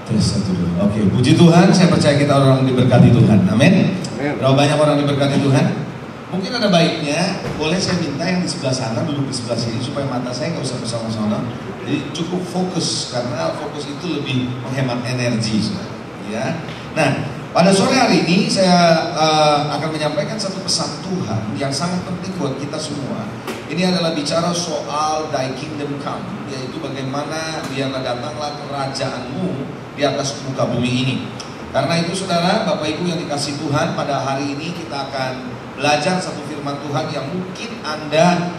Tes satu dulu. Oke, puji Tuhan, saya percaya kita orang diberkati Tuhan. Amin. Berapa banyak orang diberkati Tuhan? Mungkin ada baiknya, boleh saya minta yang di sebelah sana duduk di sebelah sini supaya mata saya nggak usah bersama-sama. Jadi cukup fokus, karena fokus itu lebih menghemat energi, saudara. Ya. Nah, pada sore hari ini saya akan menyampaikan satu pesan Tuhan yang sangat penting buat kita semua. Ini adalah bicara soal Thy Kingdom Come, yaitu bagaimana biarlah datanglah kerajaanmu di atas muka bumi ini. Karena itu saudara, Bapak Ibu yang dikasih Tuhan, pada hari ini kita akan belajar satu firman Tuhan yang mungkin Anda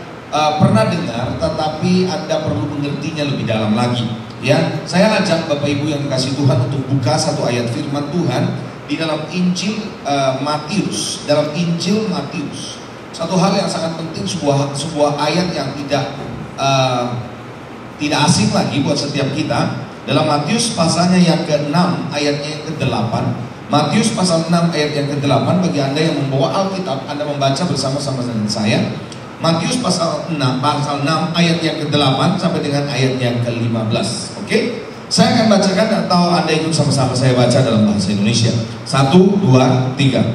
pernah dengar, tetapi Anda perlu mengertinya lebih dalam lagi. Ya, saya ajak Bapak Ibu yang dikasih Tuhan untuk buka satu ayat firman Tuhan di dalam Injil Matius. Dalam Injil Matius, satu hal yang sangat penting, sebuah ayat yang tidak asing lagi buat setiap kita. Dalam Matius pasalnya yang ke-6 ayatnya yang ke-8. Matius pasal 6 ayat yang ke-8. Bagi Anda yang membawa Alkitab, Anda membaca bersama-sama dengan saya. Matius pasal 6 ayat yang ke-8 sampai dengan ayat yang ke-15. Oke? Saya akan bacakan atau Anda ikut sama-sama saya baca dalam bahasa Indonesia. 1, 2, 3.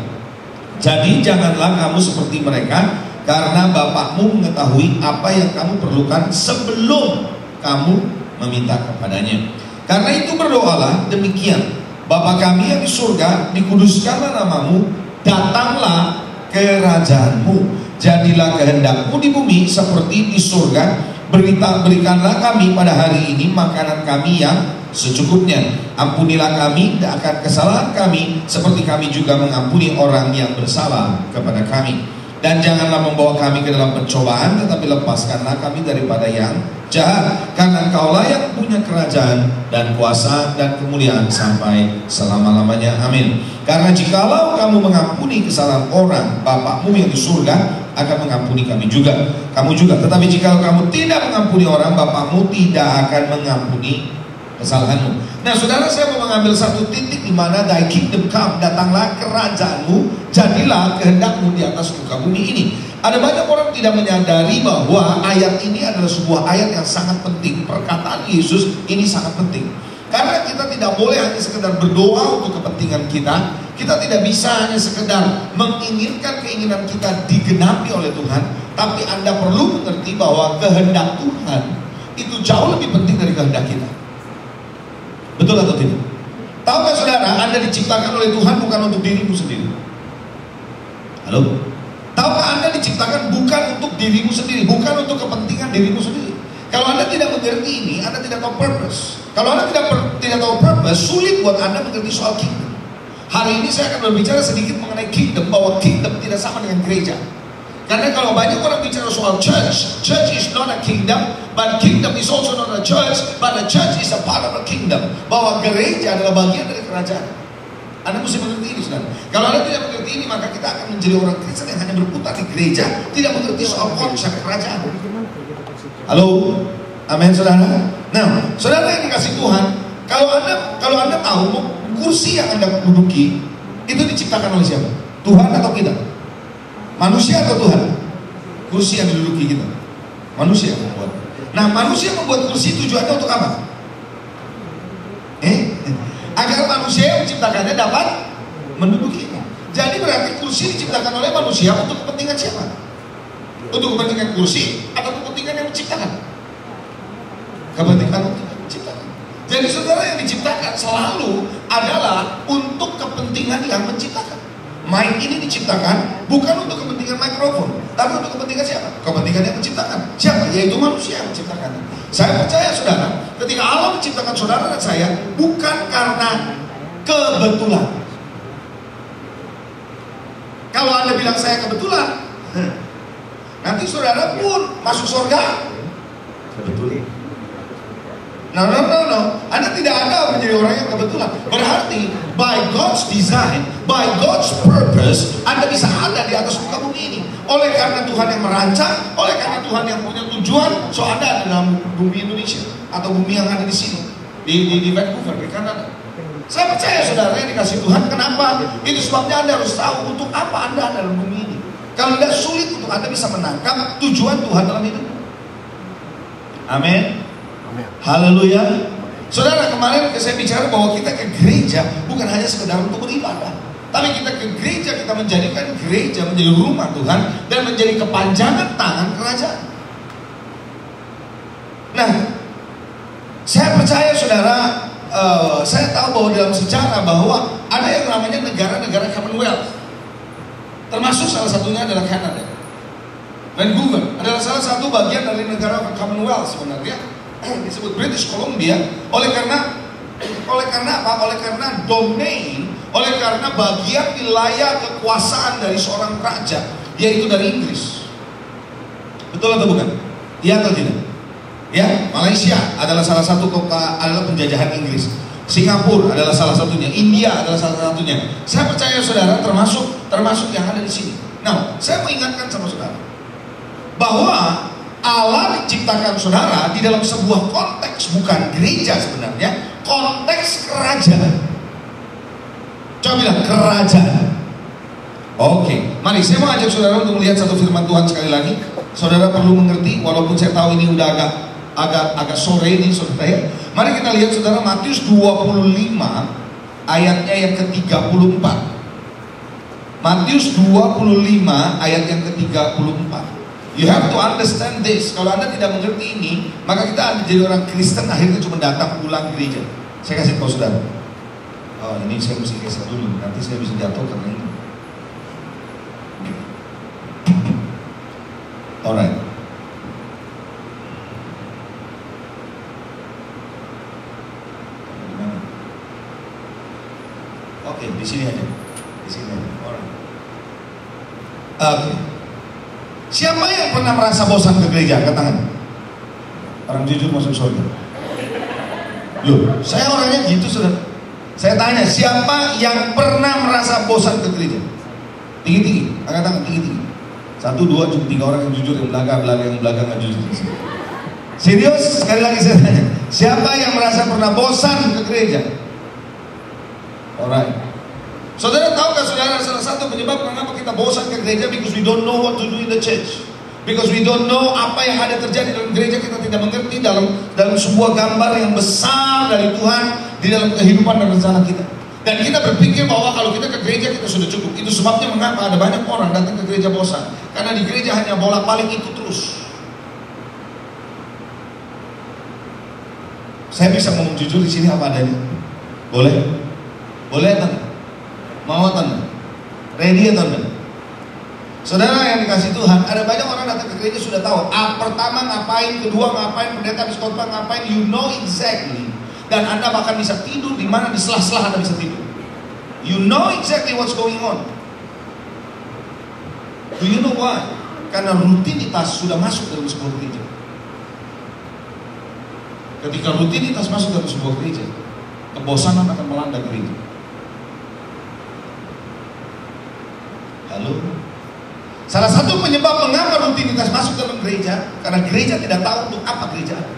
Jadi janganlah kamu seperti mereka, karena Bapakmu mengetahui apa yang kamu perlukan sebelum kamu meminta kepadanya. Karena itu berdoalah demikian: Bapa kami yang di surga, dikuduskanlah namamu, datanglah kerajaanmu, jadilah kehendakmu di bumi seperti di surga. Berikanlah kami pada hari ini makanan kami yang secukupnya. Ampunilah kami akan kesalahan kami, seperti kami juga mengampuni orang yang bersalah kepada kami. Dan janganlah membawa kami ke dalam pencobaan, tetapi lepaskanlah kami daripada yang jahat. Karena Engkaulah yang punya kerajaan dan kuasa dan kemuliaan sampai selama-lamanya. Amin. Karena jikalau kamu mengampuni kesalahan orang, Bapakmu yang di surga akan mengampuni kami juga. Kamu juga. Tetapi jikalau kamu tidak mengampuni orang, Bapakmu tidak akan mengampuni kesalahanmu. Nah saudara, saya mau mengambil satu titik di mana Thy Kingdom Come, datanglah kerajaanmu, jadilah kehendakmu di atas muka bumi ini. Ada banyak orang tidak menyadari bahwa ayat ini adalah sebuah ayat yang sangat penting. Perkataan Yesus ini sangat penting. Karena kita tidak boleh hanya sekedar berdoa untuk kepentingan kita. Kita tidak bisa hanya sekedar menginginkan keinginan kita digenapi oleh Tuhan. Tapi Anda perlu mengerti bahwa kehendak Tuhan itu jauh lebih penting dari kehendak kita. Betul atau tidak? Tahukah saudara, Anda diciptakan oleh Tuhan bukan untuk dirimu sendiri. Halo? Tahukah Anda diciptakan bukan untuk dirimu sendiri, bukan untuk kepentingan dirimu sendiri. Kalau Anda tidak mengerti ini, Anda tidak tahu purpose. Kalau Anda tidak tahu purpose, sulit buat Anda mengerti soal kingdom. Hari ini saya akan berbicara sedikit mengenai kingdom, bahwa kingdom tidak sama dengan gereja. Karena kalau banyak orang bicara soal church, church is not a kingdom, but kingdom is also not a church, but a church is a part of a kingdom. Bahwa gereja adalah bagian dari kerajaan. Anda mesti mengerti ini, saudara. Kalau Anda tidak mengerti ini, maka kita akan menjadi orang Kristen yang hanya berputar di gereja, tidak mengerti soal konsep kerajaan. Halo, amin saudara. Nah, saudara yang dikasih Tuhan, kalau anda tahu kursi yang Anda duduki itu diciptakan oleh siapa? Tuhan atau kita? Manusia atau Tuhan? Kursi yang diduduki kita, manusia yang membuat. Nah, manusia membuat kursi tujuannya untuk apa? Agar manusia yang menciptakannya dapat mendudukinya. Jadi berarti kursi diciptakan oleh manusia untuk kepentingan siapa? Untuk kepentingan kursi atau kepentingan yang menciptakan? Kepentingan untuk menciptakan. Jadi saudara, yang diciptakan selalu adalah untuk kepentingan yang menciptakan. Mic ini diciptakan bukan untuk kepentingan mikrofon, tapi untuk kepentingan siapa? Kepentingan yang menciptakan. Siapa? Yaitu manusia yang menciptakan. Saya percaya saudara, ketika Allah menciptakan saudara dan saya, bukan karena kebetulan. Kalau Anda bilang saya kebetulan, nanti saudara pun masuk surga kebetulan. No. Anda tidak ada menjadi orang yang kebetulan. Berarti by God's design, by God's purpose, Anda bisa ada di atas muka bumi ini. Oleh karena Tuhan yang merancang, oleh karena Tuhan yang punya tujuan. So Anda ada dalam bumi Indonesia atau bumi yang ada di sini, di Vancouver, di Kanada. Saya percaya saudara yang dikasih Tuhan. Kenapa? Itu sebabnya Anda harus tahu untuk apa Anda ada dalam bumi ini. Kalau tidak, sulit untuk Anda bisa menangkap tujuan Tuhan dalam hidup. Amin. Haleluya. Saudara, kemarin saya bicara bahwa kita ke gereja bukan hanya sekedar untuk beribadah, tapi kita ke gereja, kita menjadikan gereja menjadi rumah Tuhan dan menjadi kepanjangan tangan kerajaan. Nah, saya percaya saudara, saya tahu bahwa dalam sejarah bahwa ada yang namanya negara-negara Commonwealth, termasuk salah satunya adalah Kanada. Vancouver adalah salah satu bagian dari negara Commonwealth sebenarnya, disebut British Columbia. Oleh karena apa? Oleh karena domain, oleh karena bagian wilayah kekuasaan dari seorang raja, yaitu dari Inggris. Betul atau bukan? Iya atau tidak? Ya, Malaysia adalah salah satu kota, adalah penjajahan Inggris. Singapura adalah salah satunya, India adalah salah satunya. Saya percaya saudara termasuk yang ada di sini. Nah, saya mau ingatkan sama saudara bahwa Allah menciptakan saudara di dalam sebuah konteks, bukan gereja sebenarnya, konteks kerajaan. Coba bilang kerajaan. Oke, mari saya mau ajak saudara untuk melihat satu firman Tuhan sekali lagi. Saudara perlu mengerti, walaupun saya tahu ini udah agak sore ini saudara ya. Mari kita lihat saudara Matius 25 ayatnya yang ke-34. Matius 25 ayat yang ke-34. You have to understand this. Kalau Anda tidak mengerti ini, maka kita akan jadi orang Kristen akhirnya cuma datang pulang gereja. Saya kasih tahu saudara. Oh, ini saya mesti geser dulu, nanti saya bisa jatuh karena ini. Alright. Oke, di sini aja. Di sini aja. Alright. Oke. Siapa yang pernah merasa bosan ke gereja? Angkat tangan. Orang jujur masuk surga. Loh, saya orangnya gitu saudara. Saya tanya, siapa yang pernah merasa bosan ke gereja? Tinggi-tinggi, angkat tangan tinggi-tinggi. 1, 2, cukup 3 orang yang jujur, yang belakang nggak jujur. Serius, sekali lagi saya tanya, siapa yang merasa pernah bosan ke gereja? Alright. Saudara tahukah saudara salah satu penyebab mengapa kita bosan ke gereja? Because we don't know what to do in the church. Because we don't know apa yang ada terjadi dalam gereja. Kita tidak mengerti dalam sebuah gambar yang besar dari Tuhan di dalam kehidupan dan rencana kita. Dan kita berpikir bahwa kalau kita ke gereja kita sudah cukup. Itu sebabnya mengapa ada banyak orang datang ke gereja bosan. Karena di gereja hanya bolak-balik itu terus. Saya bisa ngomong jujur di sini apa adanya. Boleh? Boleh atau enggak? Mau atau enggak? Ready atau enggak? Saudara yang dikasih Tuhan, ada banyak orang datang ke gereja sudah tahu. Pertama ngapain, kedua ngapain, pendeta habis khotbah ngapain, you know exactly. Dan Anda bahkan bisa tidur di mana, di sela-sela Anda bisa tidur. You know exactly what's going on. Do you know why? Karena rutinitas sudah masuk dalam sebuah gereja. Ketika rutinitas masuk dalam sebuah gereja, kebosanan akan melanda gereja. Halo? Salah satu penyebab mengapa rutinitas masuk dalam gereja, karena gereja tidak tahu untuk apa gereja ada.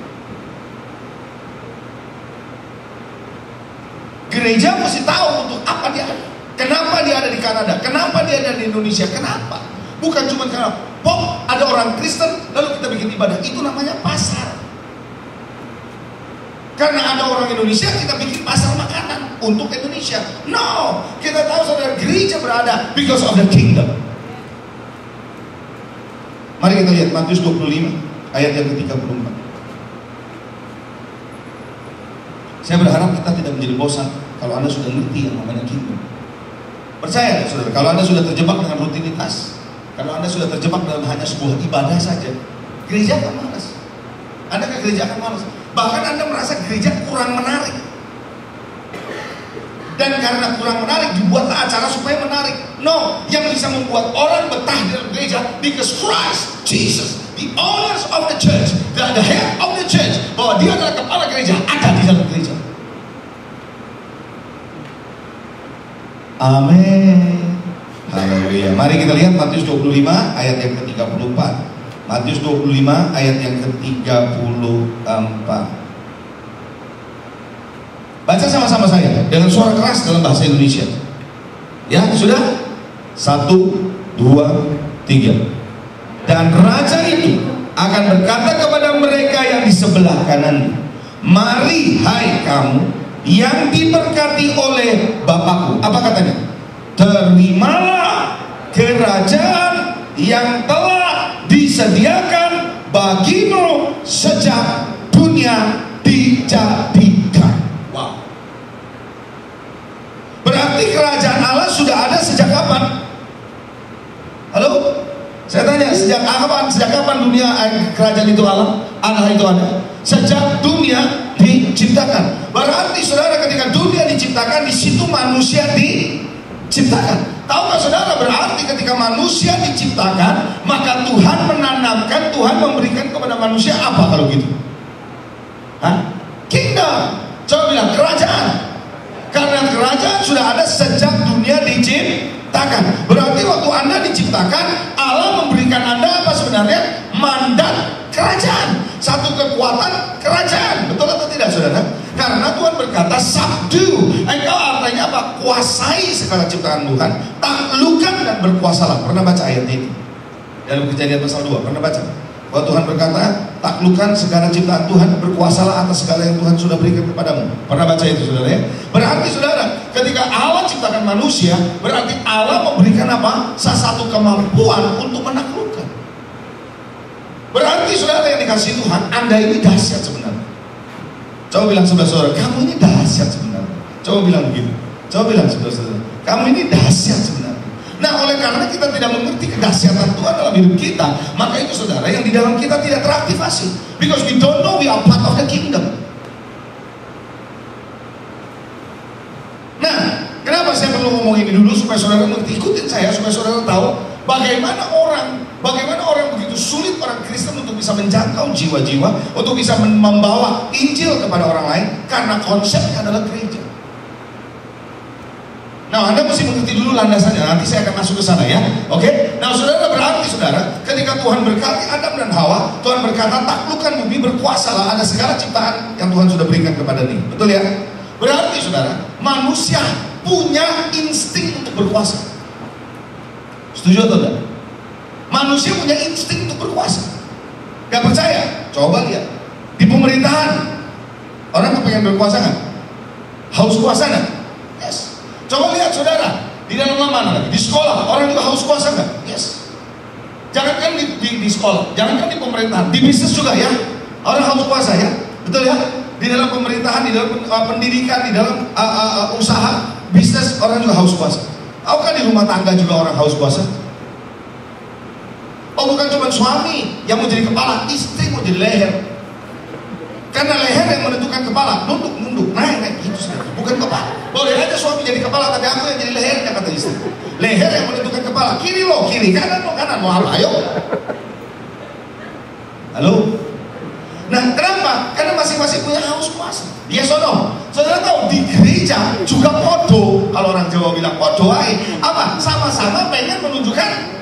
Gereja mesti tahu untuk apa dia ada. Kenapa dia ada di Kanada? Kenapa dia ada di Indonesia? Kenapa? Bukan cuma karena ada orang Kristen lalu kita bikin ibadah. Itu namanya pasar. Karena ada orang Indonesia kita bikin pasar makanan untuk Indonesia. No, kita tahu saudara gereja berada because of the kingdom. Mari kita lihat Matius 25 ayat yang ke-34. Saya berharap kita tidak menjadi bosan kalau Anda sudah ngerti yang namanya kingdom. Percaya saudara, kalau Anda sudah terjebak dengan rutinitas, kalau Anda sudah terjebak dalam hanya sebuah ibadah saja, gereja akan malas. Anda ke gereja akan malas. Bahkan Anda merasa gereja kurang menarik. Dan karena kurang menarik, dibuatlah acara supaya menarik. No, yang bisa membuat orang betah di dalam gereja, because Christ, Jesus, the owners of the church, the head of the church, bahwa dia adalah kepala gereja, ada di dalam gereja. Amin. Haleluya. Mari kita lihat Matius 25 ayat yang ke-34. Matius 25 ayat yang ke-34. Baca sama-sama saya dengan suara keras dalam bahasa Indonesia. Ya, sudah? 1, 2, 3. Dan raja itu akan berkata kepada mereka yang di sebelah kanannya, Mari hai kamu yang diberkati oleh Bapakku. Apa katanya? Terimalah kerajaan yang telah disediakan bagimu sejak dunia dijadikan. Wow. Berarti kerajaan Allah sudah ada sejak kapan? Halo? Saya tanya, sejak kapan? Sejak kapan dunia kerajaan itu Allah itu ada? Sejak dunia diciptakan. Berarti saudara, ketika dunia diciptakan, di situ manusia diciptakan. Tahukah saudara, berarti ketika manusia diciptakan, maka Tuhan menanamkan, Tuhan memberikan kepada manusia apa kalau gitu? Hah? Kingdom. Coba bilang kerajaan. Karena kerajaan sudah ada sejak dunia diciptakan. Berarti waktu Anda diciptakan, Allah memberikan Anda apa sebenarnya? Mandat kerajaan. Satu kekuatan kerajaan. Betul atau tidak saudara? Karena Tuhan berkata subdue. Engkau artinya apa? Kuasai segala ciptaan Tuhan. Taklukkan dan berkuasalah. Pernah baca ayat ini? Dalam Kejadian pasal 2. Pernah baca? Bahwa Tuhan berkata, taklukkan segala ciptaan Tuhan, berkuasalah atas segala yang Tuhan sudah berikan kepadamu. Pernah baca itu saudara ya? Berarti saudara, ketika Allah ciptakan manusia, berarti Allah memberikan apa? Satu kemampuan untuk menaklukkan. Berarti saudara yang dikasih Tuhan, Anda ini dahsyat sebenarnya. Coba bilang sebelah saudara, kamu ini dahsyat sebenarnya. Coba bilang begitu. Coba bilang sebelah saudara, kamu ini dahsyat sebenarnya. Nah, oleh karena kita tidak mengerti kedahsyatan Tuhan dalam hidup kita, maka itu saudara, yang di dalam kita tidak teraktivasi. Because we don't know we are part of the kingdom. Nah, kenapa saya perlu ngomong ini dulu supaya saudara mengerti? Ikutin saya supaya saudara tahu bagaimana orang begitu sulit orang Kristen untuk bisa menjangkau jiwa-jiwa, untuk bisa membawa Injil kepada orang lain, karena konsepnya adalah gereja. Nah, Anda mesti mengerti dulu landasannya. Nanti saya akan masuk ke sana ya. Oke? Nah, saudara, berarti saudara, ketika Tuhan berkati Adam dan Hawa, Tuhan berkata, taklukkan bumi, berkuasalah, ada segala ciptaan yang Tuhan sudah berikan kepada dia. Betul ya? Berarti saudara, manusia punya insting untuk berkuasa. Setuju atau tidak? Manusia punya insting untuk berkuasa. Gak percaya? Coba lihat. Di pemerintahan, orang kepengen berkuasa nggak? Haus kuasa nggak? Yes. Coba lihat saudara, di dalam mana lagi? Di sekolah, orang juga haus kuasa nggak? Yes. Jangankan di sekolah, jangankan di pemerintahan, di bisnis juga ya. Orang haus kuasa ya, betul ya? Di dalam pemerintahan, di dalam pendidikan, di dalam usaha, bisnis, orang juga haus kuasa. Tahukah di rumah tangga juga orang haus kuasa? Oh, bukan cuma suami yang mau jadi kepala, istri mau jadi leher. Karena leher yang menentukan kepala, nunduk, naik gitu saja. Bukan kepala. Boleh aja suami jadi kepala, tapi aku yang jadi lehernya, kata istri. Leher yang menentukan kepala. Kiri lo kiri, kanan lo kanan, mau apa? Ayo. Halo. Nah, kenapa? Karena masing-masing punya haus kuasa. Yes or no? Saudara tahu di gereja juga podo. Kalau orang Jawa bilang podo aja. Apa? Sama-sama pengen menunjukkan.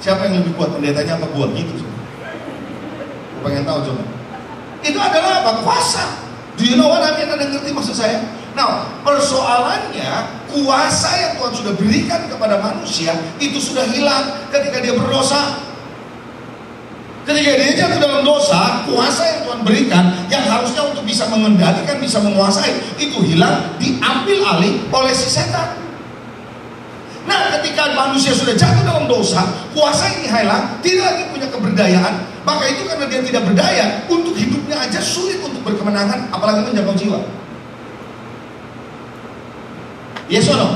Siapa yang lebih kuat, pendetanya apa gua gitu? Gua pengen tahu coba. Itu adalah apa? Kuasa. Do you know what I mean? Anda ngerti maksud saya? Nah, persoalannya kuasa yang Tuhan sudah berikan kepada manusia itu sudah hilang ketika dia berdosa. Ketika dia jatuh dalam dosa, kuasa yang Tuhan berikan yang harusnya untuk bisa mengendalikan, bisa menguasai, itu hilang, diambil alih oleh si setan. Nah, ketika manusia sudah jatuh dalam dosa, kuasa ini hilang, tidak lagi punya keberdayaan. Maka itu karena dia tidak berdaya, untuk hidupnya aja sulit untuk berkemenangan, apalagi menjangkau jiwa. Yes or no?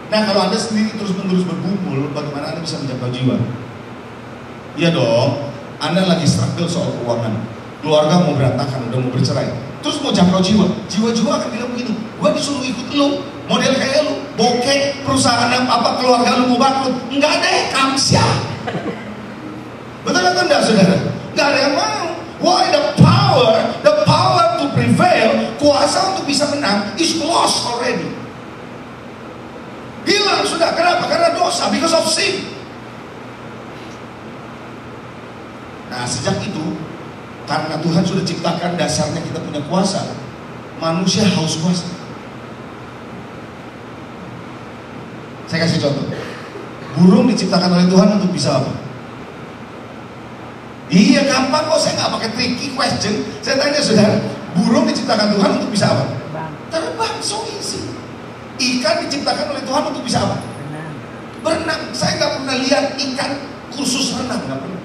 Nah, kalau Anda sendiri terus-menerus bergumul, bagaimana Anda bisa menjangkau jiwa? Iya dong, Anda lagi struggle soal keuangan, keluarga mau berantakan, udah mau bercerai, terus mau jangkau jiwa, jiwa-jiwa akan bilang begini, gua disuruh ikut lu, model kayak lu, bokeh, perusahaan apa, keluarga lu mau bangkrut, enggak deh, kamsia. Betul atau enggak saudara? Enggak ada yang mau. Why? The power to prevail, kuasa untuk bisa menang is lost already. Hilang sudah. Kenapa? Karena dosa, because of sin. Nah, sejak itu, karena Tuhan sudah ciptakan dasarnya kita punya kuasa, manusia haus kuasa. Saya kasih contoh. Burung diciptakan oleh Tuhan untuk bisa apa? Iya, gampang kok, saya nggak pakai tricky question. Saya tanya saudara, burung diciptakan Tuhan untuk bisa apa? Terbang, so easy. Ikan diciptakan oleh Tuhan untuk bisa apa? Berenang. Saya nggak pernah lihat ikan kursus renang, nggak pernah.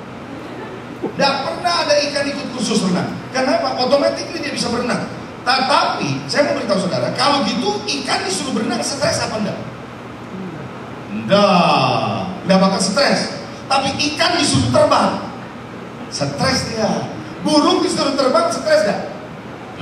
Nggak pernah ada ikan ikut kursus renang. Kenapa? Otomatis dia bisa berenang. Tetapi saya mau beritahu saudara, kalau gitu ikan disuruh berenang stres apa enggak? Enggak bakal stres. Tapi ikan disuruh terbang, stres dia. Burung disuruh terbang, stres gak?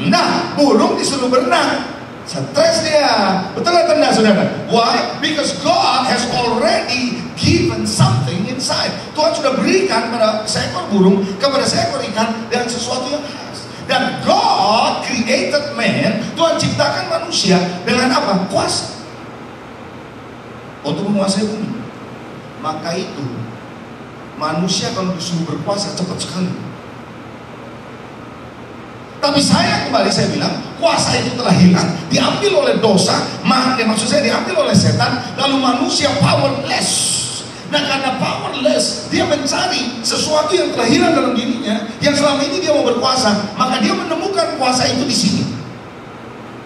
Nah, burung disuruh berenang, stres dia. Betul atau enggak saudara? Why? Because God has already given something inside. Tuhan sudah berikan pada seekor burung, kepada seekor ikan, dan sesuatu yang khas. Dan God created man, Tuhan ciptakan manusia dengan apa? Kuasa untuk menguasai bumi. Maka itu manusia kalau disuruh berkuasa cepat sekali. Tapi saya bilang, kuasa itu telah hilang, diambil oleh dosa. Maksud saya diambil oleh setan. Lalu manusia powerless. Nah, karena powerless, dia mencari sesuatu yang telah hilang dalam dirinya, yang selama ini dia mau berkuasa. Maka dia menemukan kuasa itu di sini.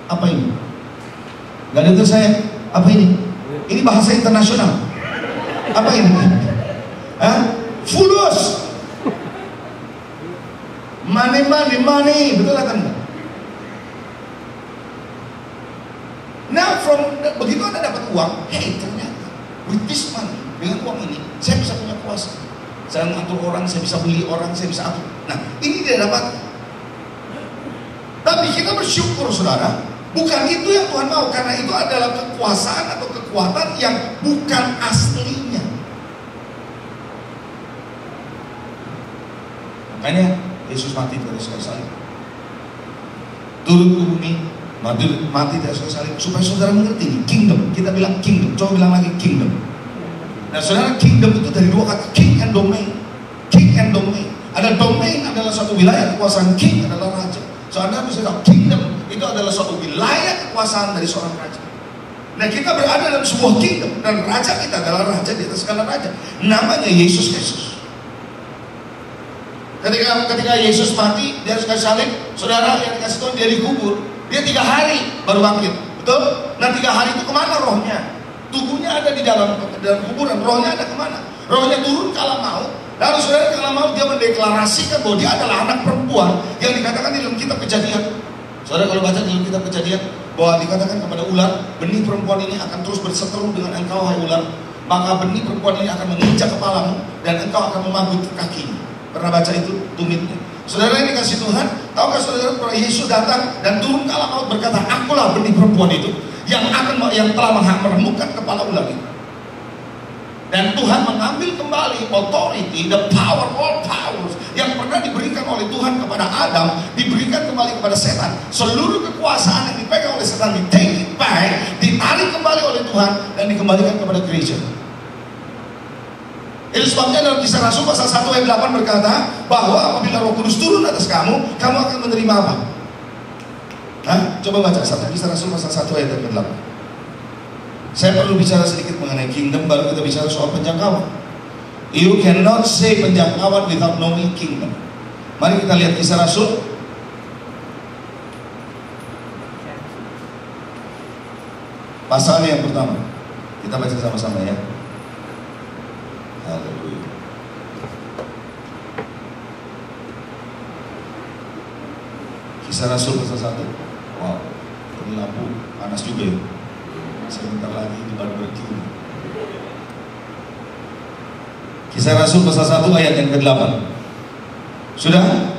Apa ini? Gak ada saya. Apa ini? Ini bahasa internasional. Apa ini? Hah? Fulus. Money. Betul atau enggak? Nah, begitu Anda dapat uang, hey, ternyata with this money, dengan uang ini, saya bisa punya kuasa. Saya mengatur orang, saya bisa beli orang, saya bisa atur. Nah, ini dia dapat. Tapi kita bersyukur saudara, bukan itu yang Tuhan mau, karena itu adalah kekuasaan atau kekuatan yang bukan aslinya. Makanya Yesus mati di atas kayu salib, turun ke bumi, mati di atas kayu salib, supaya saudara mengerti ini kingdom. Kita bilang kingdom, coba bilang lagi kingdom. Nah saudara, kingdom itu dari dua kata, king and domain. King and domain. Ada domain adalah suatu wilayah kekuasaan, king adalah raja. So Anda bisa tahu, kingdom itu adalah suatu wilayah kekuasaan dari seorang raja. Nah, kita berada dalam sebuah kingdom, dan raja kita adalah raja di atas segala raja. Namanya Yesus Kristus. Ketika Yesus mati di atas kayu salib, saudara, yang dikasih Tuhan, dia dikubur. Dia 3 hari baru bangkit. Betul? Nah, 3 hari itu kemana rohnya? Tubuhnya ada di dalam kuburan, rohnya ada kemana? Rohnya turun kala maut. Lalu saudara, kala maut dia mendeklarasikan bahwa dia adalah anak perempuan yang dikatakan di dalam kitab Kejadian. Saudara kalau baca di dalam kitab Kejadian, bahwa dikatakan kepada ular, benih perempuan ini akan terus berseteru dengan engkau, hai ular. Maka benih perempuan ini akan menginjak kepalamu, dan engkau akan memanggut kakinya. Pernah baca itu tumitnya? Saudara yang dikasih Tuhan, tahukah saudara bahwa Yesus datang dan turun kala maut berkata, akulah benih perempuan itu yang telah meremukkan kepala ular itu. Dan Tuhan mengambil kembali authority, the power, all powers yang pernah diberikan oleh Tuhan kepada Adam, diberikan kembali kepada setan. Seluruh kekuasaan yang dipegang oleh setan, di-take it back, ditarik kembali oleh Tuhan, dan dikembalikan kepada gereja. Itu sebabnya dalam Kisah Rasul pasal 1 ayat 8 berkata bahwa apabila Roh Kudus turun atas kamu, kamu akan menerima apa? Hah? Coba baca 1 Kisah Rasul pasal 1 ayat 8. Saya perlu bicara sedikit mengenai kingdom, baru kita bicara soal penjangkauan. You cannot say penjangkauan without knowing kingdom. Mari kita lihat Kisah Rasul pasal yang pertama. Kita baca sama-sama ya. Haleluya. Kisah Rasul pasal 1. Wow, ini lampu panas juga ya. Sebentar lagi di baru berkiu. Kisah Rasul pasal 1 ayat yang ke-8. Sudah?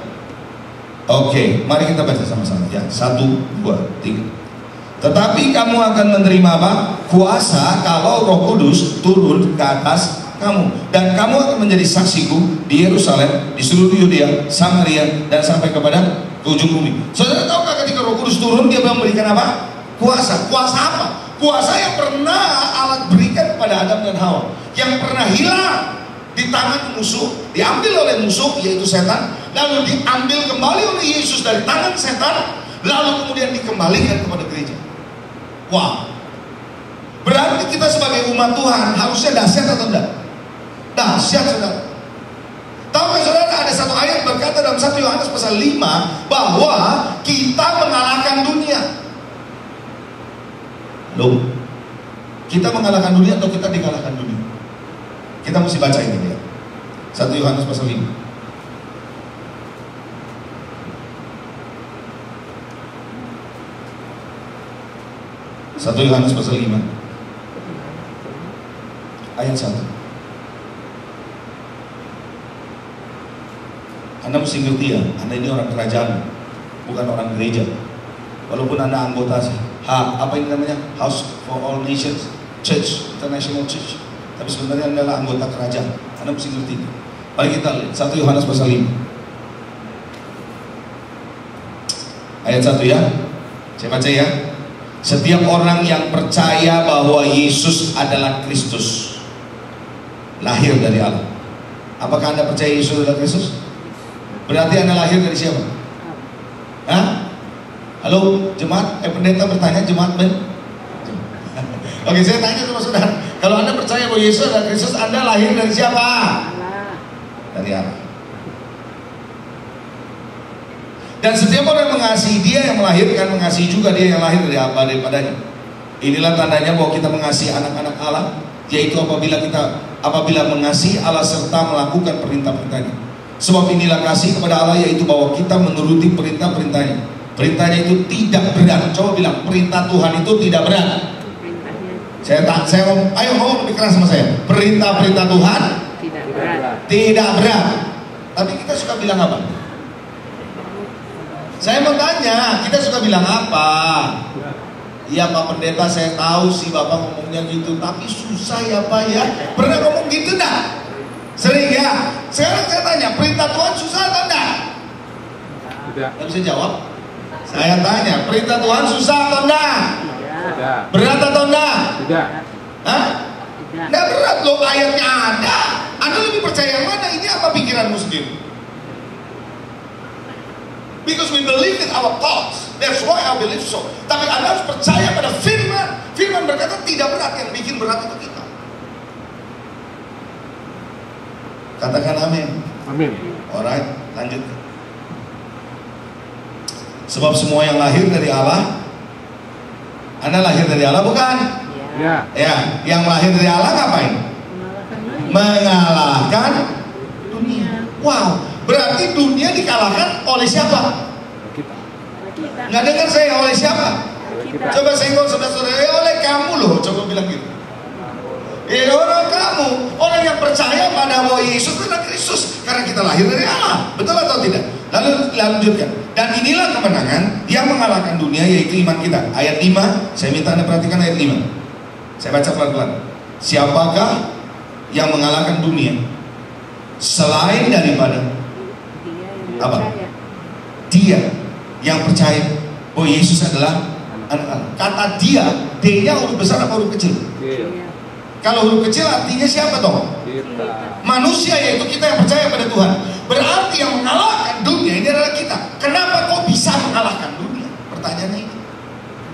Oke, mari kita baca sama-sama ya. 1, 2, 3. Tetapi kamu akan menerima apa? Kuasa kalau Roh Kudus turun ke atas kamu, dan kamu akan menjadi saksiku di Yerusalem, di seluruh Yudea, Samaria, dan sampai kepada ujung bumi. Saudara tahukah ketika Roh Kudus turun, dia memberikan apa? Kuasa. Kuasa apa? Kuasa yang pernah Allah berikan kepada Adam dan Hawa, yang pernah hilang di tangan musuh, diambil oleh musuh, yaitu setan, lalu diambil kembali oleh Yesus dari tangan setan, lalu kemudian dikembalikan kepada gereja. Wow. Berarti kita sebagai umat Tuhan harusnya dahsyat atau enggak? Dahsyat, saudara. Tahukah saudara, ada satu ayat berkata dalam 1 Yohanes pasal 5 bahwa kita mengalahkan dunia. Loh, kita mengalahkan dunia atau kita dikalahkan dunia? Kita mesti baca ini ya. 1 Yohanes pasal 5. Satu Yohanes pasal 5 ayat 1. Anda mesti ngerti ya, Anda ini orang kerajaan, bukan orang gereja. Walaupun Anda anggota apa ini namanya, House for All Nations Church, International Church, tapi sebenarnya Anda adalah anggota kerajaan. Anda mesti ngerti. Mari kita lihat 1 Yohanes pasal 5 ayat 1 ya. Saya baca ya. Setiap orang yang percaya bahwa Yesus adalah Kristus lahir dari Allah. Apakah Anda percaya Yesus adalah Kristus? Berarti Anda lahir dari siapa? Hah? Halo, jemaat? Pendeta bertanya, jemaat ben? Oke, saya tanya sama saudara. Kalau Anda percaya bahwa Yesus adalah Kristus, Anda lahir dari siapa? Dari Allah. Dan setiap orang yang mengasihi Dia yang melahirkan, mengasihi juga Dia yang lahir dari apa daripadanya. Inilah tandanya bahwa kita mengasihi anak-anak Allah, yaitu apabila mengasihi Allah serta melakukan perintah-perintahnya. Sebab inilah kasih kepada Allah, yaitu bahwa kita menuruti perintah-perintahnya. Perintahnya itu tidak berat. Coba bilang, perintah Tuhan itu tidak berat. Saya ngomong, ayo ngomong lebih keras sama saya. Perintah-perintah Tuhan tidak berat. Tidak berat. Tapi kita suka bilang apa? Saya mau tanya, kita suka bilang apa? Iya Pak Pendeta, saya tahu sih Bapak ngomongnya gitu, tapi susah ya Pak ya. Pernah ngomong gitu enggak? Sering ya. Sekarang saya tanya, perintah Tuhan susah atau enggak? Tidak. Nggak bisa jawab. Saya tanya, perintah Tuhan susah atau enggak? Tidak. Berat atau enggak? Tidak. Hah? Enggak berat loh, ayatnya ada. Anda lebih percaya yang mana? Ini apa pikiranmu sendiri? Because we believe in our thoughts, that's why I believe so. Tapi Anda harus percaya pada firman. Firman berkata tidak berat, yang bikin berat itu kita. Katakan amin. Amin. Alright, lanjut. Sebab semua yang lahir dari Allah, Anda lahir dari Allah bukan? Ya. Ya, yang lahir dari Allah ngapain? Mengalahkan dunia. Wow. Berarti dunia dikalahkan oleh siapa? Kita. Nggak dengar saya, oleh siapa? Kita. Coba senggol saudara-saudara, oleh kamu loh. Coba bilang gitu. Orang kamu, orang yang percaya pada bahwa Yesus adalah Kristus, karena kita lahir dari Allah. Betul atau tidak? Lalu lanjutkan. Dan inilah kemenangan yang mengalahkan dunia, yaitu iman kita. Ayat 5, saya minta Anda perhatikan ayat 5. Saya baca pelan-pelan. Siapakah yang mengalahkan dunia selain daripada apa? Dia yang percaya bahwa Yesus adalah anak Allah. Kata dia, D-nya huruf besar apa huruf kecil? Kalau huruf kecil artinya siapa toh? Manusia, yaitu kita yang percaya pada Tuhan. Berarti yang mengalahkan dunia ini adalah kita. Kenapa kok bisa mengalahkan dunia? Pertanyaannya ini.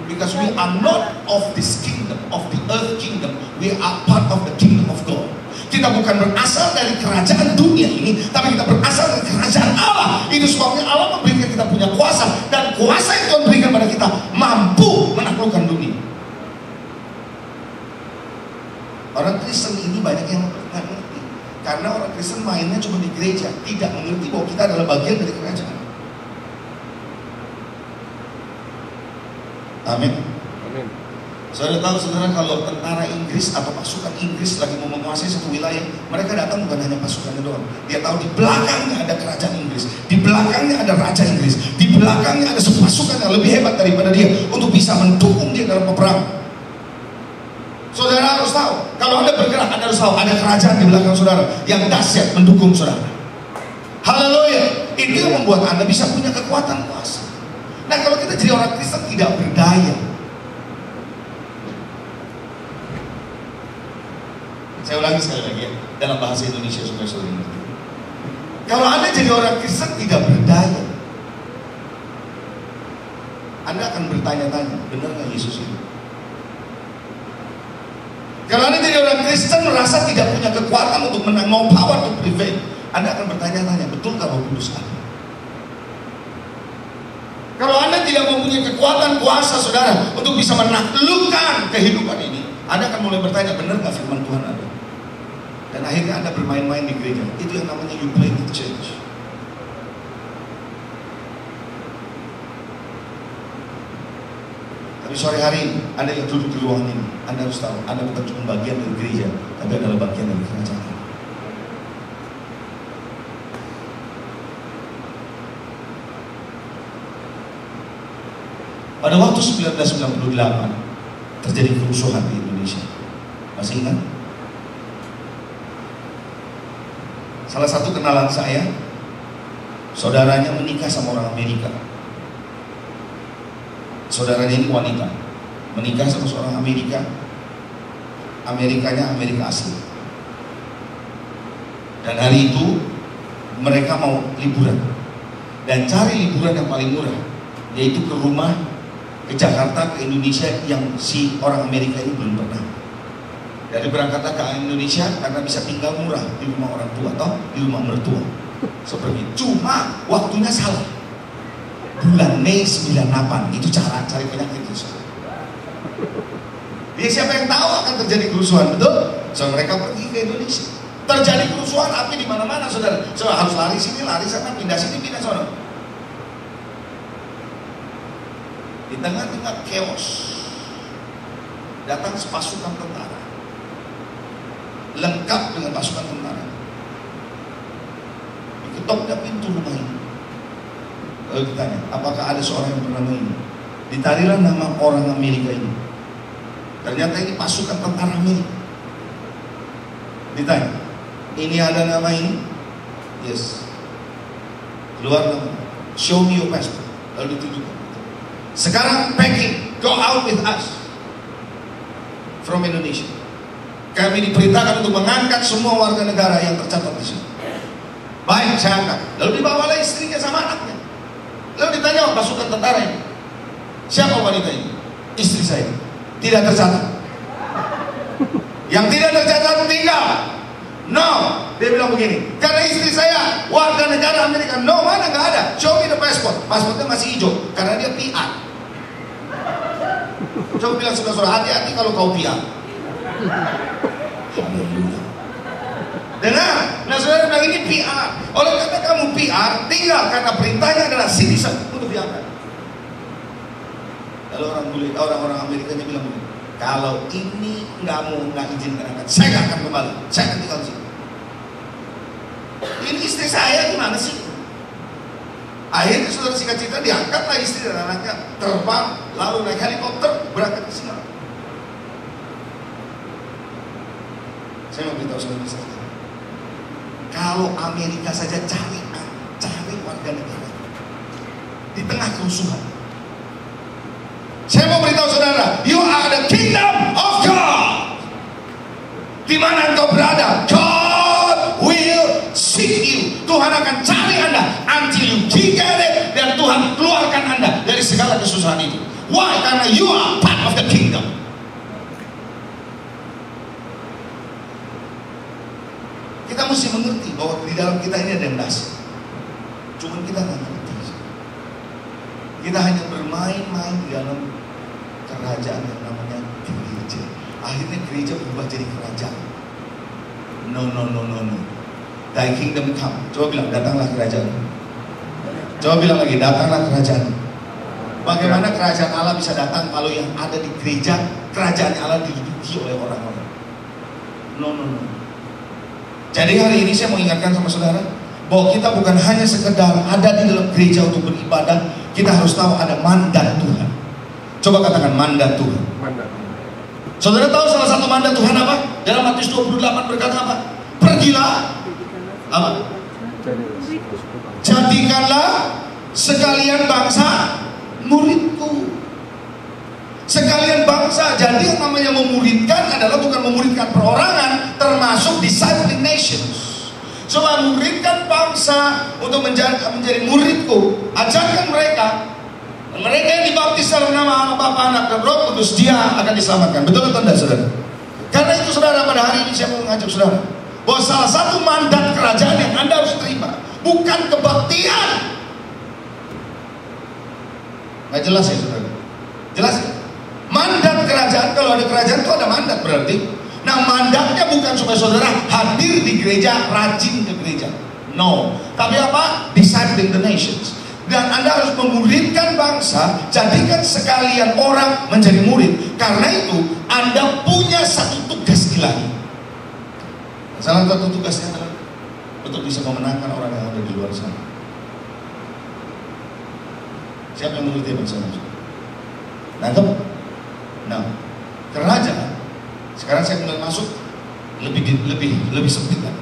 Because we are not of this kingdom, of the earth kingdom. We are part of the kingdom of God. Kita bukan berasal dari kerajaan dunia ini, tapi kita berasal dari kerajaan Allah. Itu sebabnya Allah memberikan kita punya kuasa, dan kuasa yang Tuhan berikan pada kita mampu menaklukkan dunia. Orang Kristen ini banyak yang nggak mengerti, karena orang Kristen mainnya cuma di gereja, tidak mengerti bahwa kita adalah bagian dari kerajaan. Amin. Amin. Saudara tahu, saudara, kalau tentara Inggris atau pasukan Inggris lagi mau menguasai satu wilayah, mereka datang bukan hanya pasukannya doang. Dia tahu di belakangnya ada kerajaan Inggris, di belakangnya ada raja Inggris, di belakangnya ada pasukan yang lebih hebat daripada dia untuk bisa mendukung dia dalam peperangan. Saudara harus tahu, kalau Anda bergerak, Anda harus tahu ada kerajaan di belakang saudara yang dahsyat mendukung saudara. Haleluya. Itu yang membuat Anda bisa punya kekuatan kuasa. Nah, kalau kita jadi orang Kristen tidak berdaya. Saya ulangi sekali lagi ya, dalam bahasa Indonesia supaya saudara mengerti. Kalau Anda jadi orang Kristen tidak berdaya, Anda akan bertanya-tanya, benar nggak Yesus itu? Kalau Anda jadi orang Kristen merasa tidak punya kekuatan untuk menang, no power to prevail, Anda akan bertanya-tanya, betulkah Roh Kudus ada? Kalau Anda tidak mempunyai kekuatan kuasa saudara untuk bisa menaklukkan kehidupan ini, Anda akan mulai bertanya, benar nggak firman Tuhan ada? Dan akhirnya Anda bermain-main di gereja. Itu yang namanya you play with change. Tapi sore hari ini, Anda yang duduk di ruangan ini, Anda harus tahu, Anda bukan cuma bagian dari gereja, tapi adalah bagian dari kerajaan. Pada waktu 1998 terjadi kerusuhan di Indonesia. Masih ingat? Salah satu kenalan saya, saudaranya menikah sama orang Amerika. Saudaranya ini wanita, menikah sama seorang Amerika. Amerikanya Amerika asli. Dan hari itu mereka mau liburan, dan cari liburan yang paling murah, yaitu ke rumah, ke Jakarta, ke Indonesia yang si orang Amerika ini belum pernah. Dari berangkatlah ke Indonesia karena bisa tinggal murah di rumah orang tua atau di rumah mertua. Seperti itu. Cuma waktunya salah. Bulan Mei 98 itu cara cari penyakit itu. Dia siapa yang tahu akan terjadi kerusuhan, betul? So mereka pergi ke Indonesia. Terjadi kerusuhan api di mana-mana, saudara. So harus lari sini, lari sana, pindah sini, pindah sana. Di tengah-tengah chaos datang pasukan tentara, lengkap dengan pasukan tentara. Diketoknya pintu rumah ini. Lalu ditanya, apakah ada seorang yang bernama ini? Ditarilah nama orang Amerika ini. Ternyata ini pasukan tentara Amerika. Ditanya, ini ada nama ini? Yes. Keluar nama. Show me your passport. Lalu ditunjukkan. Sekarang packing, go out with us from Indonesia. Kami diperintahkan untuk mengangkat semua warga negara yang tercatat di sini. Baik, saya angkat. Lalu dibawalah istrinya sama anaknya. Lalu ditanya pasukan tentara ini, siapa wanita ini? Istri saya. Tidak tercatat. Yang tidak tercatat tinggal. No, dia bilang begini, karena istri saya warga negara Amerika. No, mana nggak ada. Show me the passport. Pasportnya masih hijau karena dia PR. Coba bilang saudara-saudara, hati-hati kalau kau PR. Haleluya. Dengar, nah saudara bilang ini PR. Oleh karena kamu PR, tinggal karena perintahnya adalah citizen untuk diangkat. Lalu orang-orang Amerikanya bilang begini, kalau ini nggak izinkan angkat, saya nggak akan kembali, saya akan tinggal di sini. Ini istri saya gimana sih? Akhirnya saudara singkat cerita diangkatlah istri dan anaknya, terbang lalu naik helikopter berangkat ke Singapura. Saya mau beritahu saudara, kalau Amerika saja cari warga negara di tengah kerusuhan. Saya mau beritahu saudara, you are the kingdom of God. Di mana engkau berada, God will seek you. Tuhan akan cari Anda until you get it, dan Tuhan keluarkan Anda dari segala kesusahan itu. Why? Karena you are part of the kingdom. Kita mesti mengerti bahwa di dalam kita ini ada yang dasar. Cuma kita nggak ngerti. Kita hanya bermain-main di dalam kerajaan yang namanya gereja. Akhirnya gereja berubah jadi kerajaan. No. Thy kingdom come. Coba bilang, datanglah kerajaan. Coba bilang lagi, datanglah kerajaan. Bagaimana kerajaan Allah bisa datang kalau yang ada di gereja, kerajaan Allah diduduki oleh orang-orang? No. Jadi hari ini saya mau ingatkan sama saudara, bahwa kita bukan hanya sekedar ada di dalam gereja untuk beribadah, kita harus tahu ada mandat Tuhan. Coba katakan mandat Tuhan. Saudara tahu salah satu mandat Tuhan apa? Dalam Matius 28 berkata apa? Pergilah, apa? Jadikanlah sekalian bangsa muridku. Sekalian bangsa. Jadi yang namanya memuridkan adalah bukan memuridkan perorangan, termasuk discipling nations. Coba muridkan bangsa untuk menjadi muridku. Ajarkan mereka. Mereka yang dibaptis dalam nama Bapa, Anak, dan Roh Kudus, dia akan diselamatkan. Betul atau tidak, saudara? Karena itu saudara, pada hari ini saya mau mengajak saudara bahwa salah satu mandat kerajaan yang Anda harus terima bukan kebaktian. Nggak jelas ya saudara? Jelas ya? Mandat kerajaan, kalau ada kerajaan itu ada mandat berarti. Nah, mandatnya bukan supaya saudara hadir di gereja, rajin ke gereja. No. Tapi apa? Discipling the nations. Dan Anda harus memuridkan bangsa, jadikan sekalian orang menjadi murid. Karena itu Anda punya satu tugas ilahi. Salah satu tugasnya adalah untuk bisa memenangkan orang yang ada di luar sana. Siapa yang mengerti bangsa maksud? Nangkep? Nah, kerajaan. Sekarang saya mulai masuk lebih sempit kan?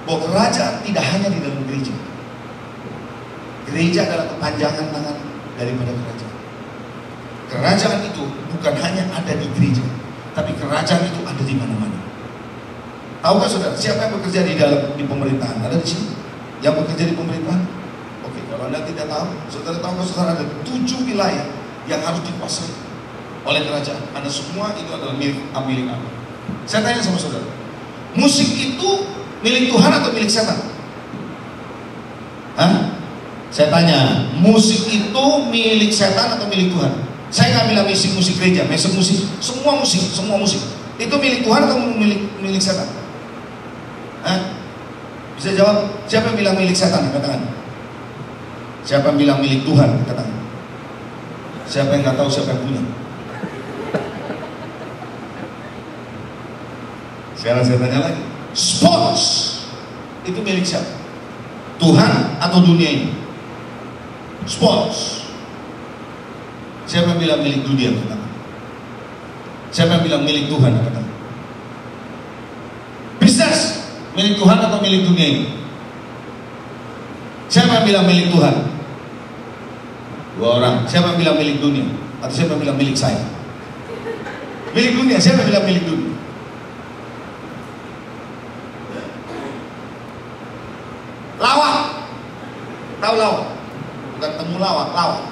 Bahwa kerajaan tidak hanya di dalam gereja. Gereja adalah kepanjangan tangan daripada kerajaan. Kerajaan itu bukan hanya ada di gereja, tapi kerajaan itu ada di mana-mana. Tahukah saudara, siapa yang bekerja di pemerintahan? Ada di sini? Yang bekerja di pemerintahan? Oke, kalau Anda tidak tahu, saudara tahukah saudara ada 7 wilayah yang harus dikuasai oleh kerajaan. Anda semua itu adalah milik Allah. Saya tanya sama saudara, musik itu milik Tuhan atau milik setan? Hah? Saya tanya, musik itu milik setan atau milik Tuhan? Saya nggak bilang musik gereja, musik, semua musik. Itu milik Tuhan atau milik setan? Hah? Bisa jawab? Siapa yang bilang milik setan? Katakan. Siapa yang bilang milik Tuhan? Katakan. Siapa yang nggak tahu siapa yang punya? Sekarang saya tanya lagi, sports itu milik siapa? Tuhan atau dunia ini? Sports. Siapa yang bilang milik dunia? Siapa yang bilang milik Tuhan? Bisnis milik Tuhan atau milik dunia ini? Siapa yang bilang milik Tuhan? 2 orang. Siapa yang bilang milik dunia? Atau siapa yang bilang milik saya? Milik dunia. Siapa yang bilang milik dunia? Lawak. Tahu lawak? Bukan temu lawak, lawak.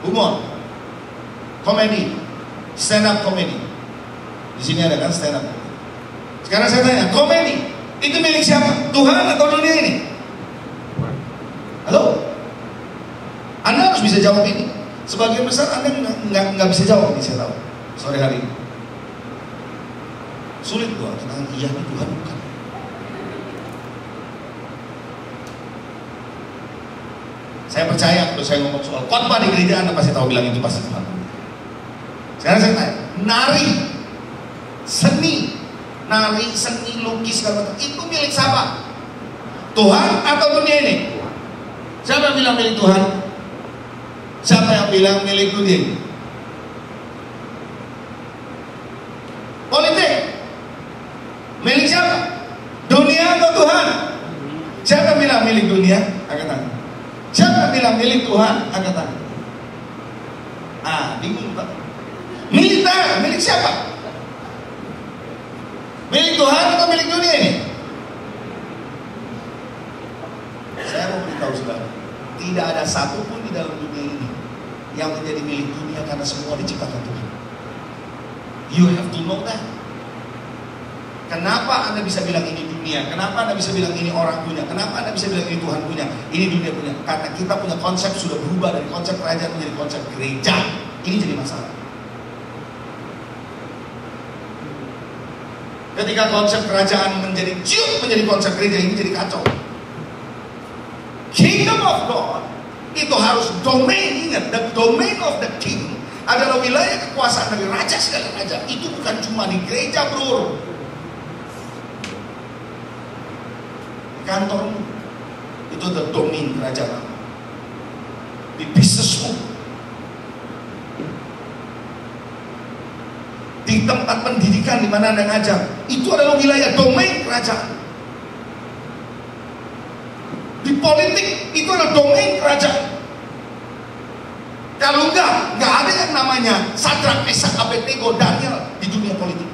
Humor. Komedi. Stand up komedi. Di sini ada kan stand up. Sekarang saya tanya, komedi itu milik siapa? Tuhan atau dunia ini? Halo? Anda harus bisa jawab ini. Sebagian besar Anda nggak bisa jawab ini, saya tahu. Sore hari ini. Sulit doa. Iya, Tuhan bukan. Saya percaya kalau saya ngomong soal khotbah di gereja, Anda pasti tahu bilang itu pasti Tuhan. Sekarang saya tanya, nari, seni, lukis, itu milik siapa? Tuhan atau dunia ini? Siapa yang bilang milik Tuhan? Siapa yang bilang milik dunia ini? Politik, milik siapa? Dunia atau Tuhan? Siapa yang bilang milik dunia? Angkat tangan. Siapa yang bilang milik Tuhan? Angkat tangan. Bingung Pak. Militer, milik siapa? Milik Tuhan atau milik dunia ini? Saya mau beritahu saudara, tidak ada satupun di dalam dunia ini yang menjadi milik dunia karena semua diciptakan Tuhan. You have to know that. Kenapa Anda bisa bilang ini dunia? Kenapa Anda bisa bilang ini orang punya? Kenapa Anda bisa bilang ini Tuhan punya? Ini dunia punya. Karena kita punya konsep sudah berubah dari konsep kerajaan menjadi konsep gereja. Ini jadi masalah. Ketika konsep kerajaan menjadi konsep gereja, ini jadi kacau. Kingdom of God itu harus domain, ingat, the domain of the king adalah wilayah kekuasaan dari raja segala raja. Itu bukan cuma di gereja, bro. Kantormu itu the domain kerajaan. Di bisnismu, di tempat pendidikan di mana Anda ngajar, itu adalah wilayah domain kerajaan. Di politik itu adalah domain kerajaan. Kalau enggak ada yang namanya Sadrak, Mesak, Abednego, Daniel di dunia politik.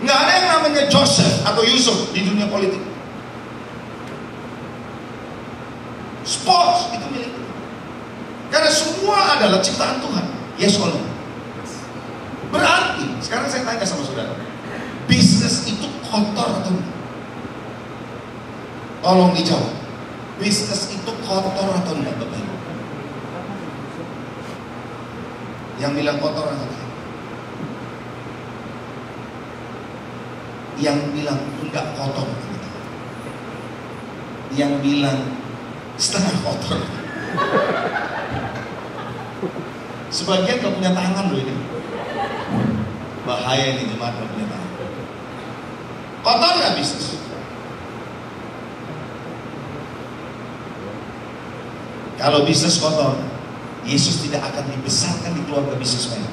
Enggak ada yang namanya Joseph atau Yusuf di dunia politik. Sports itu milik Tuhan. Karena semua adalah ciptaan Tuhan. Yes or no? Berarti, sekarang saya tanya sama saudara, bisnis itu kotor atau enggak? Tolong dijawab. Bisnis itu kotor atau enggak, Bapak Ibu? Yang bilang kotor atau enggak? Yang bilang enggak kotor. Yang bilang setengah kotor. Sebagian gak punya tangan loh ini. Bahaya ini jemaat gak punya tangan. Kotor gak bisnis? Kalau bisnis kotor, Yesus tidak akan dibesarkan di keluarga bisnismen.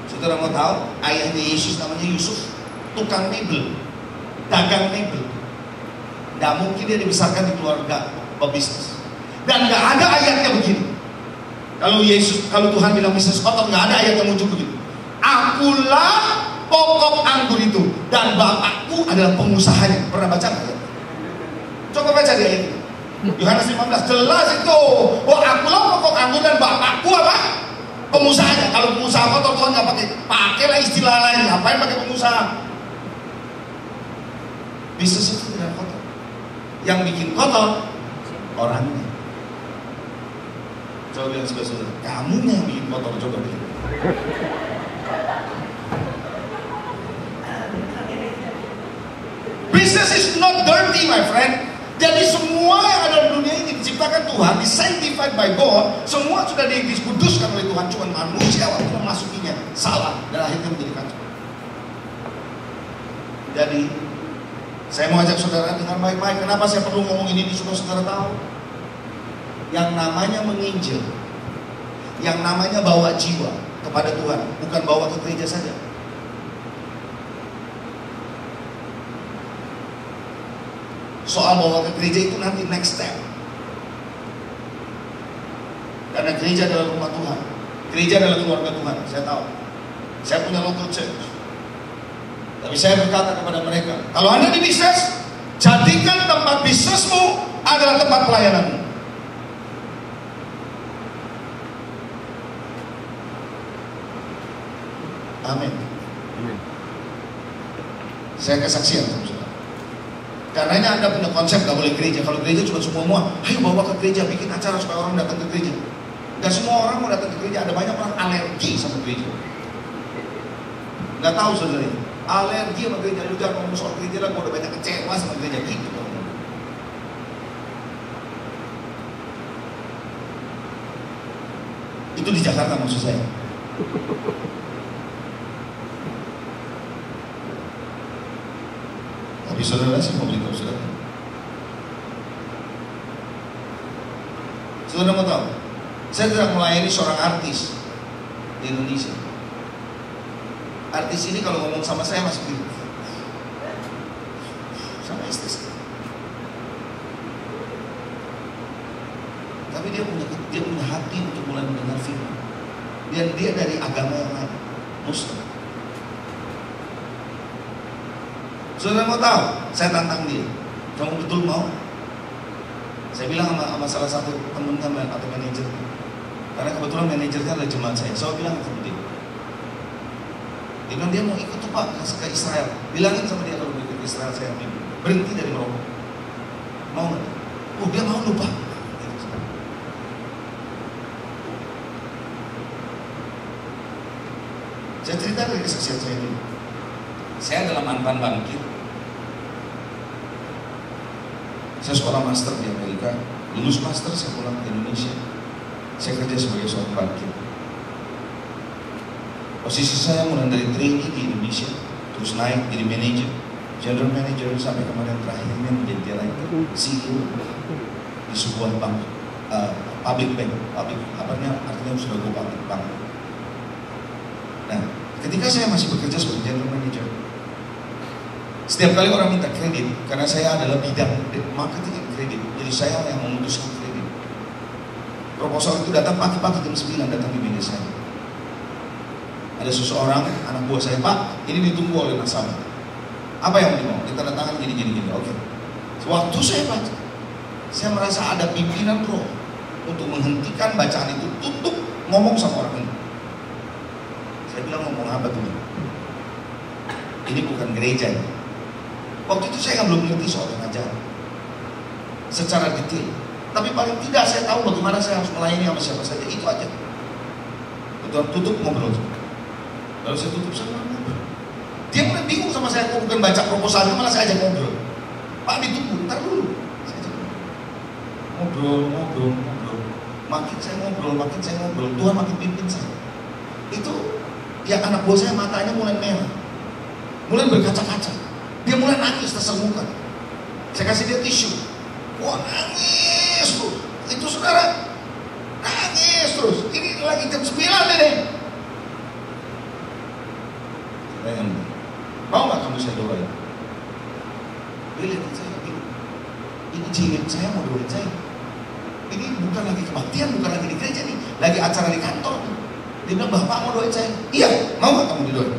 Saudara mau tahu, ayahnya Yesus namanya Yusuf, tukang mebel, dagang mebel. Gak mungkin dia dibesarkan di keluarga pebisnis. Dan gak ada ayatnya begini. Kalau Tuhan bilang bisnis kotor, nggak ada ayat yang muncul begitu. Akulah pokok anggur itu dan bapakku adalah pengusahanya. Pernah baca nggak ya? Coba baca di ayat itu. Yohanes 15 jelas itu. Oh, akulah pokok anggur dan bapakku apa? Pengusahanya. Kalau pengusaha kotor Tuhan nggak pakai. Pakailah istilah lain. Ngapain pakai pengusaha? Bisnis itu tidak kotor. Yang bikin kotor orangnya. Coba bilang sebelah saudara, kamu yang bikin kotor, coba bilang. Business is not dirty, my friend. Jadi semua yang ada di dunia ini diciptakan Tuhan, sanctified by God, semua sudah dikuduskan oleh Tuhan. Cuma manusia waktu memasukinya salah dan akhirnya menjadi kacau. Jadi saya mau ajak saudara dengan baik-baik. Kenapa saya perlu ngomong ini supaya saudara tahu? Yang namanya menginjil, yang namanya bawa jiwa kepada Tuhan, bukan bawa ke gereja saja. Soal bawa ke gereja itu nanti next step. Karena gereja adalah rumah Tuhan, gereja adalah keluarga Tuhan. Saya tahu, saya punya local church. Tapi saya berkata kepada mereka, kalau Anda di bisnis, jadikan tempat bisnismu adalah tempat pelayananmu. Amin. Saya kesaksian sama saudara. Karenanya Anda punya konsep gak boleh gereja. Kalau gereja cuma semua, ayo bawa ke gereja, bikin acara supaya orang datang ke gereja. Gak semua orang mau datang ke gereja. Ada banyak orang alergi sama gereja. Gak tahu saudara ini. Alergi sama gereja. Lu jangan ngomong soal gereja lah, gua udah banyak kecewa sama gereja gitu. Itu di Jakarta maksud saya. Tapi saudara, saya mau beritahu saudara. Saudara mau tahu, saya sedang melayani seorang artis di Indonesia. Artis ini kalau ngomong sama saya masih begitu, sama istri saya. Tapi dia punya hati untuk mulai mendengar firman. Dan dia dari agama yang lain, Muslim. Saudara mau tahu? Saya tantang dia. Kamu betul mau? Saya bilang sama salah satu temennya atau manajer. Karena kebetulan manajernya adalah jemaat saya. Saya bilang sama dia. Dia bilang dia mau ikut tuh Pak ke Israel. Bilangin sama dia kalau mau ikut ke Israel saya berhenti dari merokok. Mau nggak? Oh dia mau lupa. Saya cerita dari kesaksian saya dulu. Saya adalah mantan bankir. Saya sekolah master di Amerika, lulus master saya pulang ke Indonesia. Saya kerja sebagai seorang bankir. Posisi saya mulai dari trainee di Indonesia, terus naik jadi manager, general manager, sampai kemarin terakhirnya menjadi director, CEO di sebuah bank, public bank, artinya sudah go public bank. Nah, ketika saya masih bekerja sebagai general manager, setiap kali orang minta kredit, karena saya adalah bidang marketing dan kredit, jadi saya yang memutuskan kredit. Proposal itu datang pagi-pagi jam 9 datang di meja saya. Ada seseorang, anak buah saya, Pak, ini ditunggu oleh nasabah. Apa yang mau? Kita datangkan gini. Oke. Waktu saya baca, saya merasa ada pimpinan roh untuk menghentikan bacaan itu, tutup ngomong sama orang ini. Saya bilang ngomong apa tuh? ini bukan gereja. Waktu itu saya belum mengerti soal pengajaran secara detail, tapi paling tidak saya tahu bagaimana saya harus melayani sama siapa saja. Itu aja. Tutup ngobrol. Lalu saya tutup sama ngobrol. Dia mulai bingung sama saya, kok bukan baca proposalnya, malah saya ajak ngobrol. Pak, ditunggu, ntar dulu. Saya ajak ngobrol. Makin saya ngobrol, Tuhan makin pimpin saya. Itu ya, anak buah saya matanya mulai merah, mulai berkaca-kaca. Dia mulai nangis tersemukan. Saya kasih dia tisu. Wah, nangis terus. Itu saudara, nangis terus. Ini lagi jam 9 ini. Mau gak kamu saya doain? Dia lihat saya bingung. Ini jilid saya mau doain saya. Ini bukan lagi kebaktian, bukan lagi di gereja nih, lagi acara di kantor. Dia bilang, Bapak mau doain saya? Iya, mau gak kamu didoain?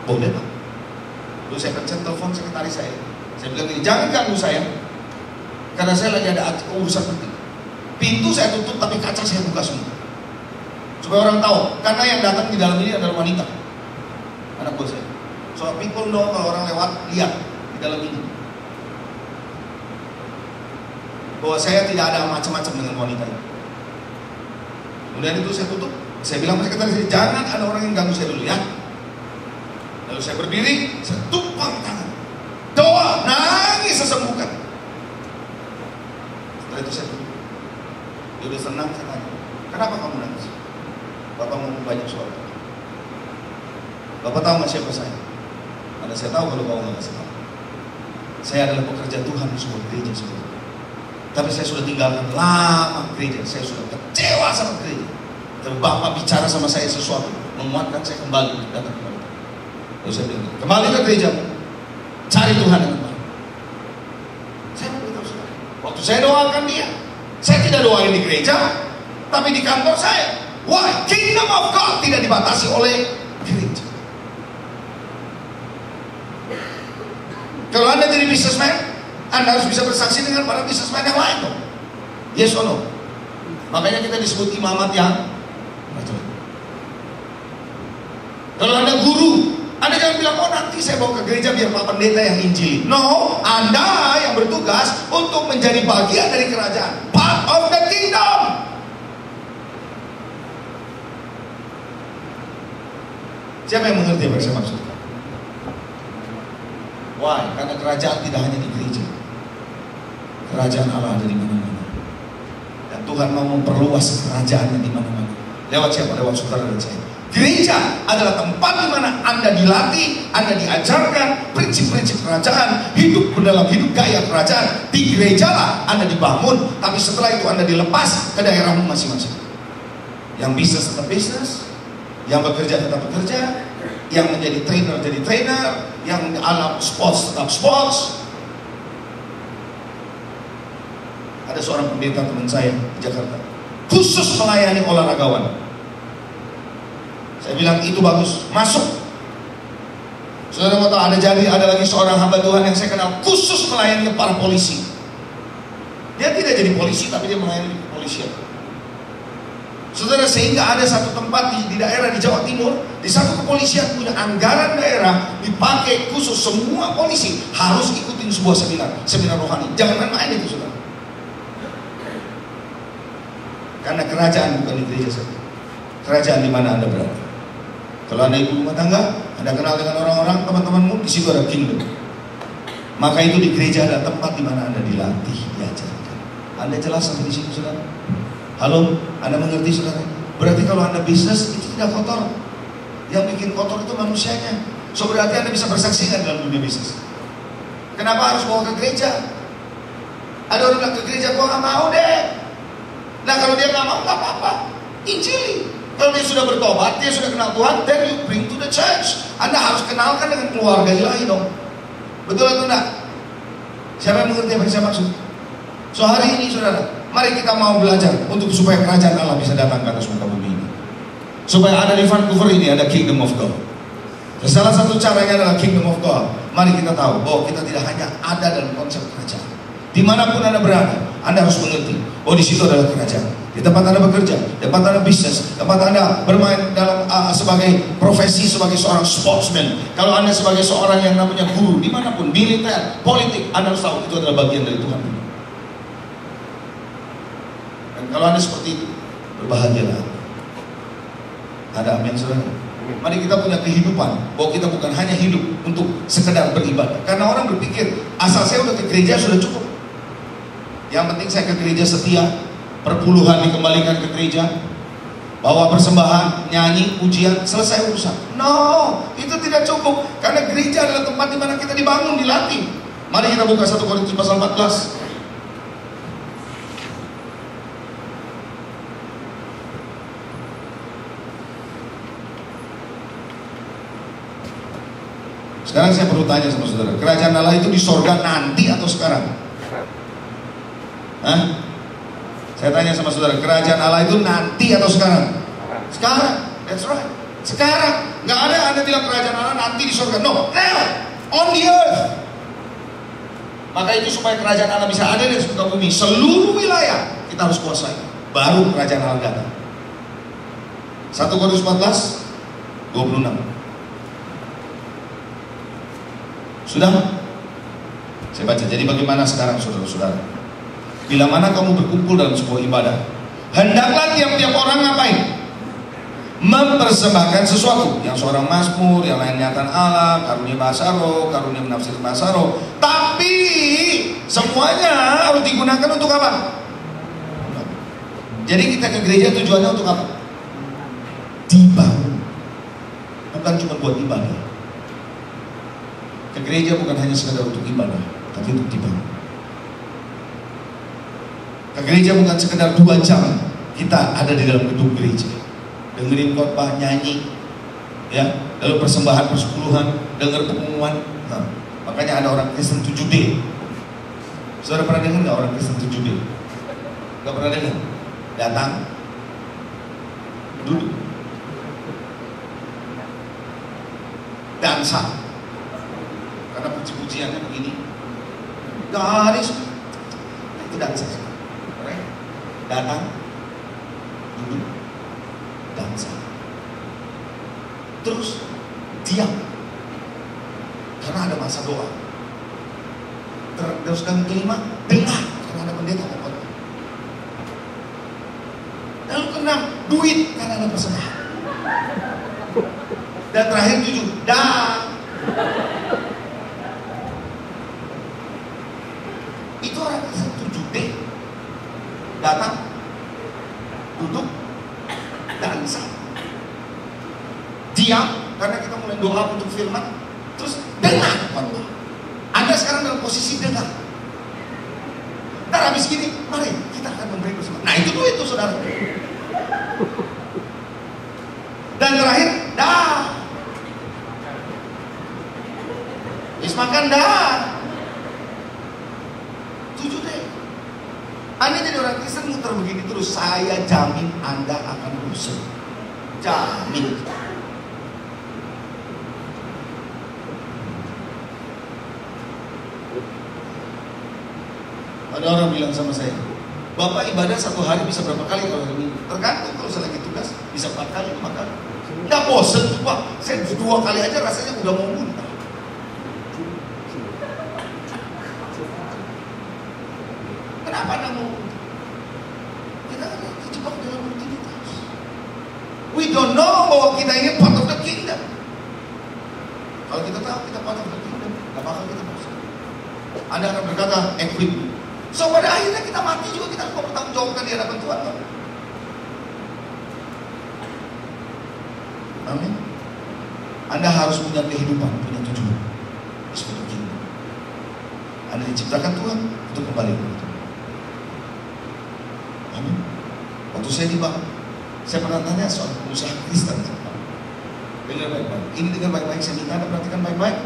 Boleh Pak. Lalu saya pencet telepon sekretaris saya. Saya bilang ini, jangan ganggu saya, karena saya lagi ada urusan penting. Pintu saya tutup, tapi kaca saya buka semua, supaya orang tahu. Karena yang datang di dalam ini adalah wanita, anak buah saya. So people know, kalau orang lewat lihat di dalam ini bahwa saya tidak ada macam-macam dengan wanita ini. Kemudian itu saya tutup. Saya bilang ke sekretaris, jangan ada orang yang ganggu saya dulu ya. Lalu saya berdiri, saya tumpang tangan, doa, nangis sesembuhkan. Setelah itu saya tutup. Dia udah senang, saya tanya, kenapa kamu nangis? Bapak mau banyak suara. Bapak tahu nggak siapa saya? Karena saya tahu kalau kamu nggak tahu. Saya adalah pekerja Tuhan di sebuah gereja seperti itu. Tapi saya sudah tinggalkan lama gereja. Saya sudah kecewa sama gereja. Tapi Bapak bicara sama saya sesuatu, menguatkan saya kembali datang kembali. Lalu saya bilang, kembali ke gereja, cari Tuhan yang kembali. Saya mau beritahu saudara, waktu saya doakan dia, saya tidak doain di gereja, tapi di kantor saya. Why? Kingdom of God tidak dibatasi oleh gereja. Kalau Anda jadi businessman, Anda harus bisa bersaksi dengan para businessman yang lain dong. Yes or no? Makanya kita disebut imamat yang betul. Kalau Anda guru, Anda jangan bilang, oh nanti saya bawa ke gereja biar Pak Pendeta yang injili. No, Anda yang bertugas untuk menjadi bagian dari kerajaan, part of the kingdom. Siapa yang mengerti apa yang saya maksudkan? Why? Karena kerajaan tidak hanya di gereja. Kerajaan Allah ada di mana-mana. Dan Tuhan mau memperluas kerajaannya di mana-mana. Lewat siapa? Lewat saudara dan saya. Gereja adalah tempat di mana Anda dilatih, Anda diajarkan prinsip-prinsip kerajaan, hidup dalam hidup gaya kerajaan. Di gereja lah Anda dibangun, tapi setelah itu Anda dilepas ke daerahmu masing-masing. Yang bisnis tetap bisnis, yang bekerja tetap bekerja, yang menjadi trainer jadi trainer, yang alam sports tetap sports. Ada seorang pendeta teman saya di Jakarta, khusus melayani olahragawan. Saya bilang itu bagus, masuk. Saudara mau tahu, ada lagi seorang hamba Tuhan yang saya kenal, khusus melayani para polisi. Dia tidak jadi polisi, tapi dia melayani di kepolisian. Saudara, sehingga ada satu tempat di daerah di Jawa Timur, di satu kepolisian punya anggaran daerah dipakai khusus semua polisi harus ikutin sebuah seminar rohani. Jangan main-main itu, saudara. Karena kerajaan bukan di gereja saja. Kerajaan di mana Anda berada. Kalau Anda ibu rumah tangga, Anda kenal dengan orang-orang, teman-temanmu, di situ ada kingdom. Maka itu di gereja ada tempat di mana Anda dilatih, diajarkan. Anda jelas sampai di situ, saudara? Halo, Anda mengerti, saudara? Berarti kalau Anda bisnis itu tidak kotor. Yang bikin kotor itu manusianya. So berarti Anda bisa bersaksi nggak dalam dunia bisnis? Kenapa harus bawa ke gereja? Ada orang bilang ke gereja, gua nggak mau deh. Nah kalau dia nggak mau, nggak apa-apa, injili. Kalau dia sudah bertobat, dia sudah kenal Tuhan, then you bring to the church. Anda harus kenalkan dengan keluarga ilahi dong. Betul atau enggak? Siapa yang mengerti apa yang saya maksud? So hari ini, saudara, mari kita mau belajar untuk supaya kerajaan Allah bisa datang ke atas muka bumi ini. Supaya ada di Vancouver ini ada Kingdom of God. Dan salah satu caranya adalah Kingdom of God. Mari kita tahu bahwa kita tidak hanya ada dalam konsep kerajaan. Dimanapun Anda berada, Anda harus mengerti bahwa di situ adalah kerajaan. di tempat Anda bekerja, di tempat Anda bisnis, tempat Anda bermain dalam sebagai profesi, sebagai seorang sportsman. Kalau Anda sebagai seorang yang namanya guru, dimanapun, militer, politik, Anda harus tahu itu adalah bagian dari Tuhan. Dan kalau Anda seperti itu, berbahagialah. Ada amin, saudara? Mari kita punya kehidupan bahwa kita bukan hanya hidup untuk sekedar beribadah. Karena orang berpikir asal saya udah ke gereja sudah cukup. Yang penting saya ke gereja setia, perpuluhan dikembalikan ke gereja, bawa persembahan, nyanyi, ujian, selesai urusan. No, itu tidak cukup. Karena gereja adalah tempat di mana kita dibangun, dilatih. Mari kita buka 1 Korintus pasal 14. Sekarang saya perlu tanya sama saudara, kerajaan Allah itu di sorga nanti atau sekarang? Hah? Saya tanya sama saudara, kerajaan Allah itu nanti atau sekarang? Sekarang, that's right. Sekarang, nggak ada Anda bilang kerajaan Allah nanti di sorga. No, now, on the earth. Maka itu supaya kerajaan Allah bisa ada di seluruh bumi, seluruh wilayah kita harus kuasai. Baru kerajaan Allah datang. 1 Korintus 14, 26. Sudah? Saya baca. Jadi bagaimana sekarang saudara-saudara? Bila mana kamu berkumpul dalam sebuah ibadah, hendaklah tiap-tiap orang ngapain? Mempersembahkan sesuatu. Yang seorang mazmur, yang lain nyatan Allah, karunia bahasa roh, karunia menafsir bahasa roh. Tapi semuanya harus digunakan untuk apa? Jadi kita ke gereja tujuannya untuk apa? Dibangun. Bukan cuma buat ibadah. Ke gereja bukan hanya sekadar untuk ibadah, tapi untuk dibangun. Ke gereja bukan sekedar 2 jam kita ada di dalam gedung gereja, dengerin khotbah, nyanyi, ya, lalu persembahan persepuluhan, dengar pengumuman. Nah, makanya ada orang Kristen 7D. Saudara pernah dengar nggak orang Kristen 7D? Nggak pernah dengar? Datang, duduk, dansa. Karena puji-pujiannya begini, garis itu dansa. Datang, duduk, dansa, terus diam karena ada masa doa. Terus yang kelima, dengar karena ada pendeta ngomong. Lalu keenam, duit karena ada persembahan. Dan terakhir 7, itu orang Kristen 7D. Datang, duduk, dansa, diam karena kita mulai doa untuk firman, terus dengar khotbah. Anda sekarang dalam posisi dengar. Ntar habis gini, mari kita akan memberi bersama. Nah itu duit tuh saudara. Dan terakhir, makan dah. 7D. Anda jadi orang Kristen muter begini terus, saya jamin Anda akan bosan. Jamin. Ada orang bilang sama saya, Bapak ibadah 1 hari bisa berapa kali kalau ini? Tergantung, kalau saya lagi tugas bisa 4 kali, 5 kali. Nggak bosen tuh Pak, saya 2 kali aja rasanya udah mau muntah. Kenapa Anda mau? Kita terjebak dalam rutinitas. We don't know bahwa kita ini part of the kingdom. Kalau kita tahu kita part of the kingdom, gak bakal kita bosan. Anda akan berkata, equip. So pada akhirnya kita mati juga, kita harus bertanggung jawabkan di hadapan Tuhan. Amin. Anda harus punya kehidupan, punya tujuan. Seperti kingdom. Anda diciptakan Tuhan untuk kembali ke Tuhan. Amin. Waktu saya di bank, saya pernah tanya soal pengusaha Kristen. Dengar baik-baik. Ini dengar baik-baik, saya minta Anda perhatikan baik-baik.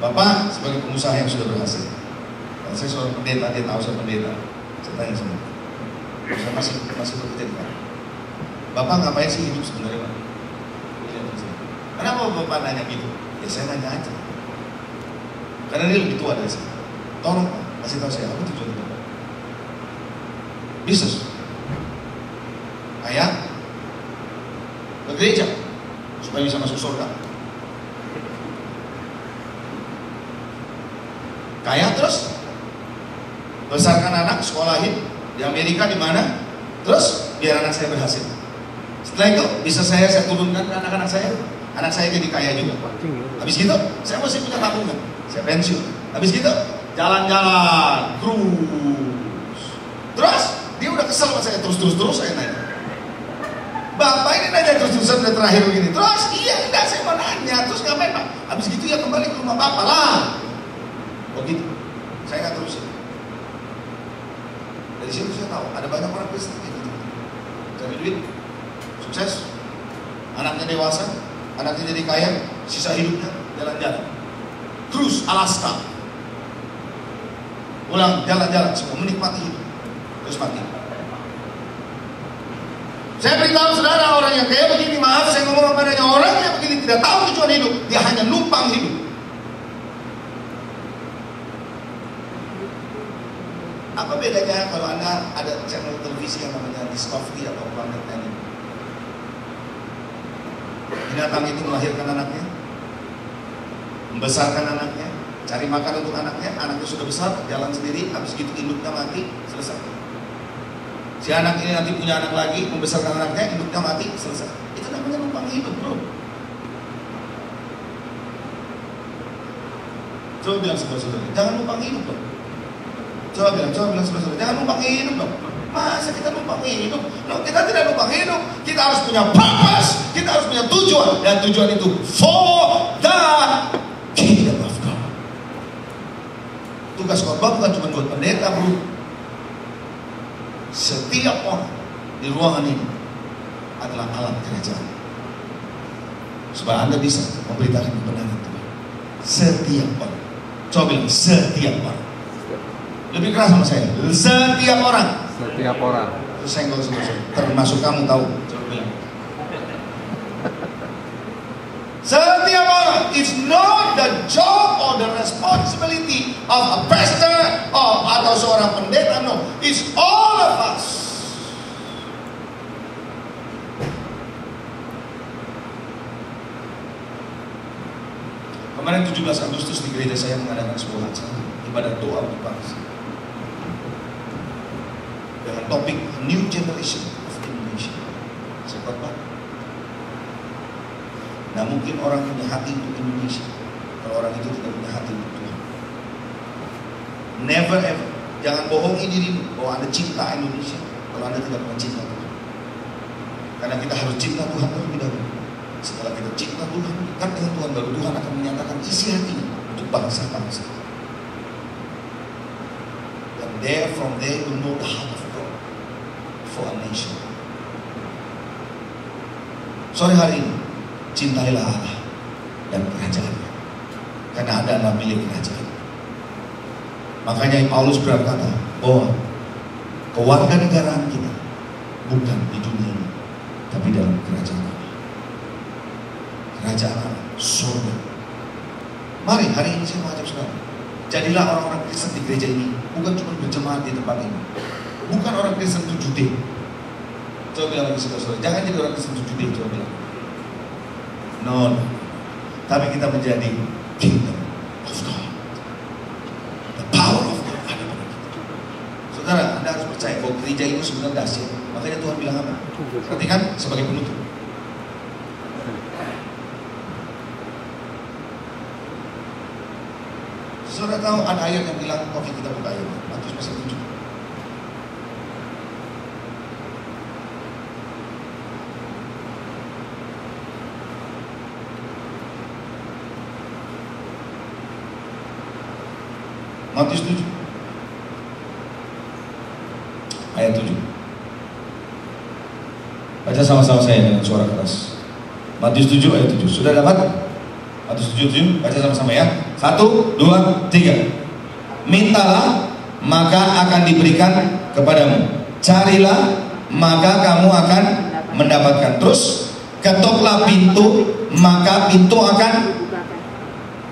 Bapak sebagai pengusaha yang sudah berhasil. Kalau saya seorang pendeta, dia tahu saya pendeta. Saya tanya sama dia. Saya masih bekerja di mana? Bapak ngapain sih hidup sebenarnya Pak? Kenapa Bapak nanya gitu? Ya saya nanya aja. Karena dia lebih tua dari saya. Tolong Pak, kasih tahu saya apa tujuan Bapak. bisnis. Kaya ke gereja supaya bisa masuk surga. Kaya terus besarkan anak, sekolahin di Amerika di mana, terus biar anak saya berhasil. Setelah itu bisa saya turunkan ke anak-anak saya jadi kaya juga. Habis gitu saya masih punya tabungan, saya pensiun. Habis gitu jalan-jalan, terus dia udah kesel sama saya, terus saya nanya, Bapak ini nanya terus-terusan udah terakhir begini. Terus iya enggak, saya mau nanya, terus ngapain Pak? Habis gitu ya kembali ke rumah Bapak lah. Begitu, saya nggak terusin. Dari situ saya tahu ada banyak orang Kristen gitu, cari duit, sukses, anaknya dewasa, anaknya jadi kaya, sisa hidupnya jalan-jalan, terus Alaska, pulang jalan-jalan, semua menikmati hidup, terus mati. Saya beritahu saudara, orang yang kayak begini, maaf saya ngomong padanya, orang yang begini tidak tahu tujuan hidup, dia hanya numpang hidup. Apa bedanya kalau Anda ada channel televisi yang namanya Discovery atau Planet Animal? Binatang itu melahirkan anaknya, membesarkan anaknya, cari makan untuk anaknya sudah besar, jalan sendiri, habis gitu induknya mati, selesai. Si anak ini nanti punya anak lagi, membesarkan anaknya, induknya mati, selesai. Itu namanya numpang hidup, bro. Coba bilang saudara-saudara, jangan numpang hidup, bro. Coba bilang saudara-saudara, jangan numpang hidup dong. Masa kita numpang hidup? No, kita tidak numpang hidup. Kita harus punya purpose, kita harus punya tujuan. Dan tujuan itu for the kingdom of God. Tugas khotbah bukan cuma buat pendeta, bro. Setiap orang di ruangan ini adalah alat kerajaan, supaya Anda bisa memberitakan kebenaran Tuhan. Setiap orang. Coba bilang setiap orang. Lebih keras sama saya. Setiap orang. Setiap orang. Senggol saya. Termasuk kamu tahu. Coba bilang. Setiap orang. It's not the job or the responsibility of a pastor atau seorang pendeta. No. It's all of us. Kemarin 17 Agustus di gereja saya mengadakan sebuah acara ibadah doa untuk bangsa dengan topik New Generation of Indonesia. Saya khotbah. Nah, mungkin orang punya hati untuk Indonesia kalau orang itu tidak punya hati untuk Tuhan. Never ever. Jangan bohongi dirimu bahwa Anda cinta Indonesia kalau Anda tidak pernah cinta Tuhan. Karena kita harus cinta Tuhan terlebih dahulu. Setelah kita cinta Tuhan, dekat dengan Tuhan, baru Tuhan akan menyatakan isi hatinya untuk bangsa-bangsa. Dan from there you know the heart of God for a nation. Sore hari ini, cintailah Allah dan kerajaannya, karena Anda adalah milik kerajaan. Makanya Paulus berkata bahwa kewarganegaraan kita bukan di dunia ini, tapi dalam kerajaan Allah. Kerajaan Allah, surga. Mari hari ini saya mengajak saudara, jadilah orang-orang Kristen di gereja ini, bukan cuma berjemaat di tempat ini, bukan orang Kristen 7D. Coba bilang lagi saudara-saudara, jangan jadi orang Kristen 7D. Coba bilang no. Tapi kita menjadi kingdom of God. The power of God ada pada kita. Saudara, Anda harus percaya bahwa gereja itu sebenarnya dahsyat. Makanya Tuhan bilang apa? Perhatikan sebagai penutup. Saudara tahu ada ayat yang bilang, oke kita buka ayat Matius pasal 7. Matius 7 ayat 7. Baca sama-sama saya dengan suara keras. Matius 7 ayat 7. Sudah dapat? Matius 7, baca sama-sama ya. 1, 2, 3. Mintalah, maka akan diberikan kepadamu. Carilah, maka kamu akan mendapatkan. Terus, ketoklah pintu, maka pintu akan.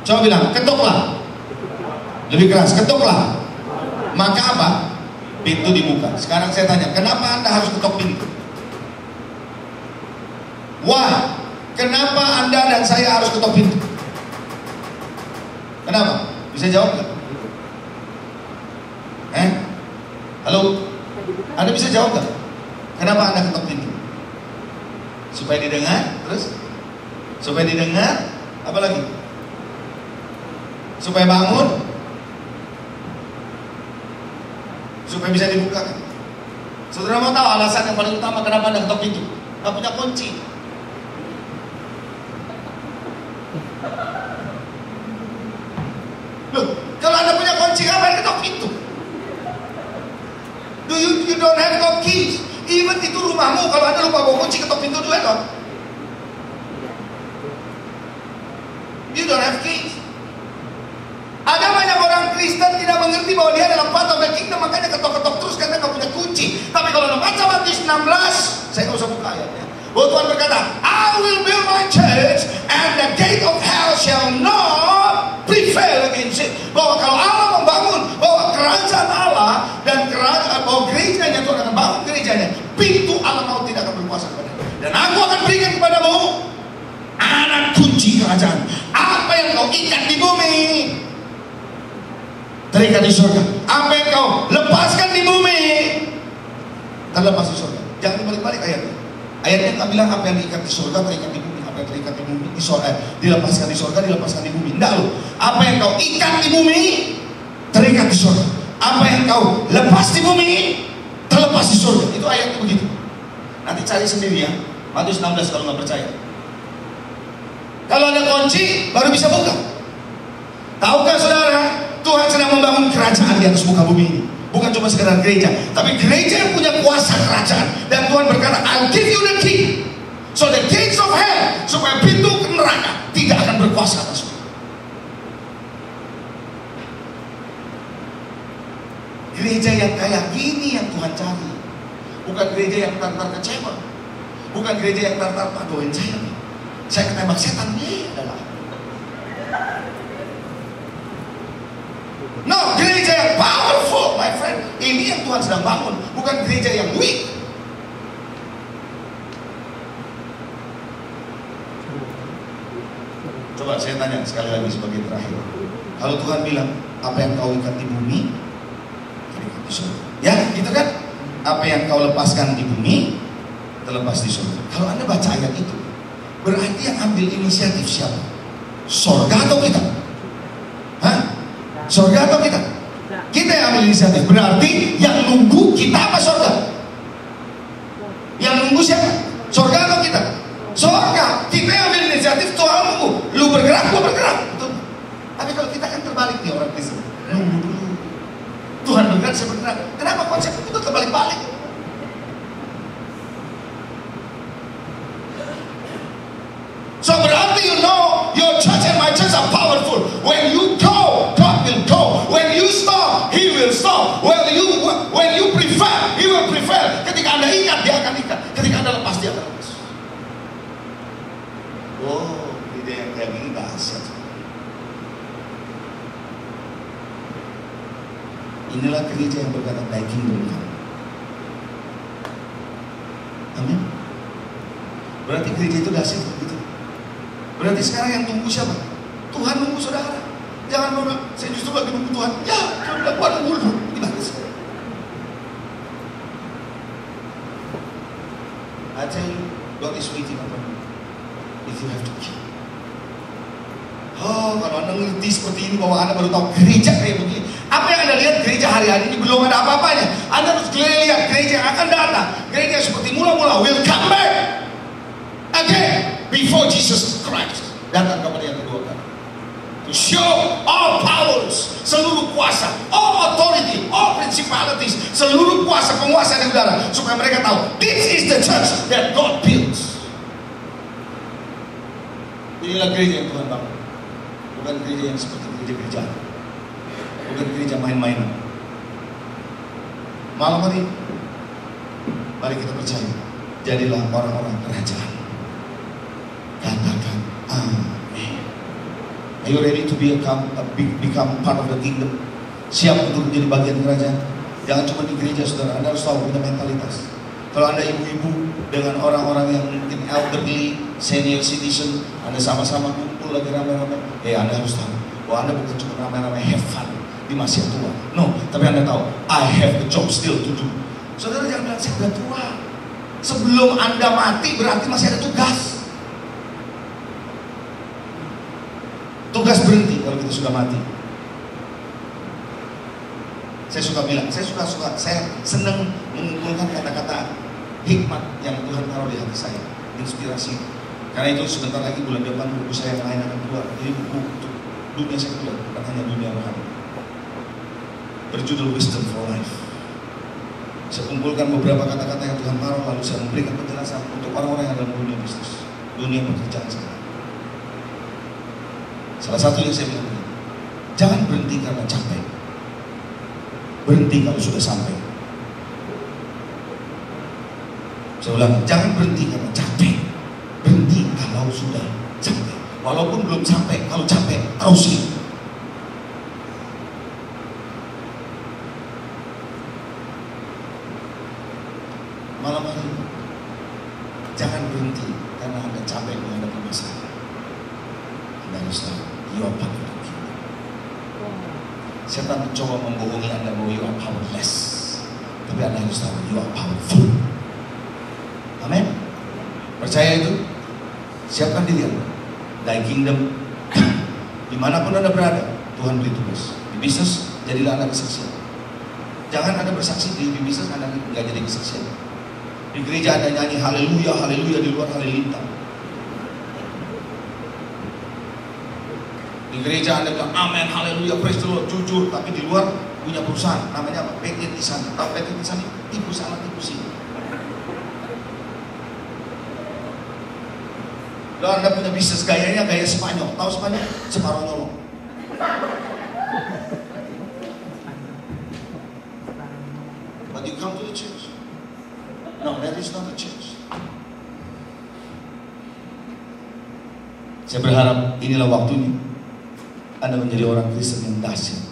Coba bilang, ketoklah. Lebih keras, ketoklah. Maka apa? Pintu dibuka. Sekarang saya tanya, kenapa Anda harus ketok pintu? Why? Kenapa Anda dan saya harus ketok pintu? Kenapa? Bisa jawab nggak? Halo? Anda bisa jawab nggak? Kenapa Anda ketok pintu? Supaya didengar, terus? Supaya didengar, apa lagi? Supaya bangun? Supaya bisa dibukakan. Saudara mau tahu alasan yang paling utama kenapa Anda ketok pintu? Nggak punya kunci. Loh, kalau Anda punya kunci, ngapain ketok pintu? You don't have no keys. Even itu rumahmu, kalau Anda lupa bawa kunci, ketok pintu dulu dong. You don't have keys. Ada banyak orang Kristen tidak mengerti bahwa dia adalah part of the kingdom, makanya ketok-ketok terus karena nggak punya kunci. Tapi kalau Anda baca Matius 16, saya nggak usah buka ayatnya. Bahwa Tuhan berkata, I will build my church and the gate of hell shall not prevail against it. Bahwa kalau Allah membangun, bahwa kerajaan Allah dan bahwa gerejanya Tuhan akan bangun gerejanya, pintu Allah mau tidak akan berkuasa kepada. Dan aku akan berikan kepadamu anak kunci kerajaan. Apa yang kau ikat di bumi terikat di surga. Apa yang kau lepaskan di bumi terlepas di surga. Jangan dibalik-balik ayatnya. Ayatnya tak bilang apa yang diikat di surga terikat di bumi, apa yang terikat di bumi di surga, dilepaskan di surga, dilepaskan di bumi. Enggak loh. Apa yang kau ikat di bumi terikat di surga. Apa yang kau lepas di bumi terlepas di surga. Itu ayatnya begitu. Nanti cari sendiri ya. Matius 16 kalau nggak percaya. Kalau ada kunci baru bisa buka. Tahukah saudara, Tuhan sedang membangun kerajaan di atas muka bumi ini. Bukan cuma sekedar gereja, tapi gereja yang punya kuasa kerajaan. Dan Tuhan berkata, I'll give you the key, so the gates of hell, supaya pintu ke neraka tidak akan berkuasa atas kamu. Gereja yang kayak gini yang Tuhan cari. Bukan gereja yang tar-tar kecewa. Bukan gereja yang tar-tar, Pak doain saya nih, saya ketembak setan nih adalah. No, gereja yang powerful, my friend. Ini yang Tuhan sedang bangun, bukan gereja yang weak. Coba saya tanya sekali lagi sebagai terakhir. Kalau Tuhan bilang, apa yang kau ikat di bumi, terikat di surga. Ya, gitu kan? Apa yang kau lepaskan di bumi, terlepas di surga. Kalau Anda baca ayat itu, berarti yang ambil inisiatif siapa? Surga atau kita? Hah? Surga atau kita? Kita yang ambil inisiatif. Berarti yang nunggu kita apa surga? Yang nunggu siapa? Surga atau kita? Surga. Kita yang ambil inisiatif, Tuhan nunggu. Lu bergerak, gua bergerak. Betul. Tapi kalau kita kan terbalik nih orang Kristen. Nunggu dulu. Tuhan bergerak, saya bergerak. Kenapa konsep itu terbalik-balik? So berarti you know your church and my church are powerful. When you go, God will go. When you stop, He will stop. When you prefer, He will prefer. Ketika Anda ikat, Dia akan ikat. Ketika Anda lepas, Dia akan lepas. Oh, ide yang kayak gini dahsyat. Inilah gereja yang berkata thy kingdom come. Amin. Berarti gereja itu dahsyat begitu. Berarti sekarang yang tunggu siapa? Tuhan nunggu saudara. Jangan bilang, saya justru lagi nunggu Tuhan. Ya, Tuhan bilang, gua nunggu dulu. Gimana sih? I tell you, God is waiting upon you. If you have to keep. Oh, kalau Anda ngerti seperti ini, bahwa Anda baru tahu gereja kayak begini. Apa yang Anda lihat gereja hari-hari ini belum ada apa-apanya. Anda harus lihat gereja yang akan datang. Gereja seperti mula-mula will come back again before Jesus Christ datang kepada yang kedua kali. To show all powers, seluruh kuasa, all authority, all principalities, seluruh kuasa penguasa di udara, supaya mereka tahu this is the church that God builds. Inilah gereja yang Tuhan bangun. Bukan gereja yang seperti gereja-gereja, bukan gereja main-mainan. Malam hari, mari kita percaya, jadilah orang-orang kerajaan. Katakan amin. Are you ready to become part of the kingdom? Siap untuk menjadi bagian kerajaan? Jangan cuma di gereja saudara, Anda harus tahu punya mentalitas. Kalau Anda ibu-ibu dengan orang-orang yang mungkin elderly, senior citizen, Anda sama-sama kumpul lagi rame-rame, Anda harus tahu bahwa Anda bukan cuma rame-rame have fun di masa tua. No, tapi Anda tahu, I have the job still to do. Saudara jangan bilang saya udah tua. Sebelum Anda mati berarti masih ada tugas. Tugas berhenti kalau kita sudah mati. Saya suka bilang, saya senang mengumpulkan kata-kata hikmat yang Tuhan taruh di hati saya, inspirasi. Karena itu sebentar lagi bulan depan buku saya yang lain akan keluar. Jadi buku untuk dunia sekuler, bukan hanya dunia rohani. Berjudul Wisdom for Life. Saya kumpulkan beberapa kata-kata yang Tuhan taruh, lalu saya memberikan penjelasan untuk orang-orang yang dalam dunia bisnis, dunia pekerjaan saya. Salah satu yang saya bilang begini, jangan berhenti karena capek. Berhenti kalau sudah sampai. Saya ulang, jangan berhenti karena capek. Berhenti kalau sudah sampai. Walaupun belum sampai, kalau capek, terusin. Malam hari ini, jangan berhenti karena Anda capek menghadapi masalah. Anda harus tahu, you are part of the kingdom. Setan mencoba membohongi Anda bahwa you are powerless, tapi Anda harus tahu you are powerful. Amin. Percaya itu? Siapkan diri Anda. Thy kingdom, dimanapun Anda berada, Tuhan beri tugas. Di bisnis, jadilah Anda kesaksian. Jangan Anda bersaksi di bisnis, Anda nggak jadi kesaksian. Di gereja Anda nyanyi haleluya, haleluya, di luar haleluya. Di gereja Anda bilang amin, haleluya, praise the Lord, jujur, tapi di luar punya perusahaan, namanya apa? PT Tisan. Tahu PT Tisan ini? Tipu sana, tipu sini. Lalu Anda punya bisnis gayanya gaya Spanyol. Tahu Spanyol? Separuh nyolong. But you come to the church. No, that is not the church. Saya berharap inilah waktunya Anda menjadi orang Kristen yang dahsyat.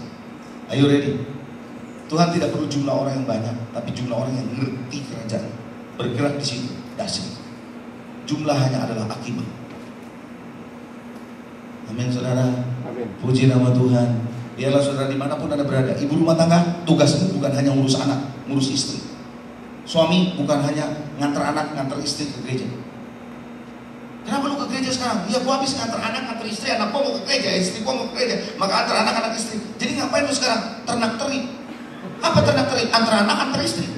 Are you ready? Tuhan tidak perlu jumlah orang yang banyak, tapi jumlah orang yang ngerti kerajaan, bergerak di situ, dahsyat. Jumlah hanya adalah akibat. Amin, saudara. Amin. Puji nama Tuhan. Biarlah saudara dimanapun Anda berada, ibu rumah tangga, tugasmu bukan hanya ngurus anak, ngurus istri. Suami bukan hanya ngantar anak, ngantar istri ke gereja. Kenapa lu ke gereja sekarang? Ya gua habis ngantar anak, ngantar istri, anak gua mau ke gereja, istri gua mau ke gereja, maka antar anak, anak istri. Jadi ngapain lu sekarang? Ternak teri. Apa ternak teri? Antar anak, antar istri.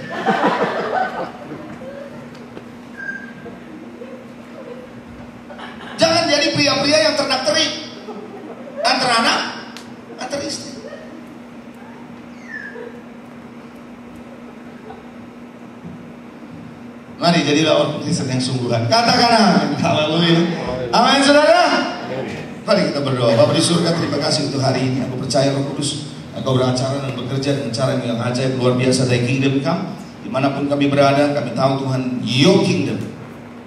Jangan jadi pria-pria yang ternak teri. Antar anak, antar istri. Mari jadilah orang Kristen yang sungguhan. Katakan amin. Haleluya. Amin, saudara. Mari kita berdoa. Bapa di surga, terima kasih untuk hari ini. Aku percaya Roh Kudus, Engkau beracara dan bekerja dengan cara yang ajaib, luar biasa. Thy kingdom come. Dimanapun kami berada, kami tahu Tuhan, Your kingdom.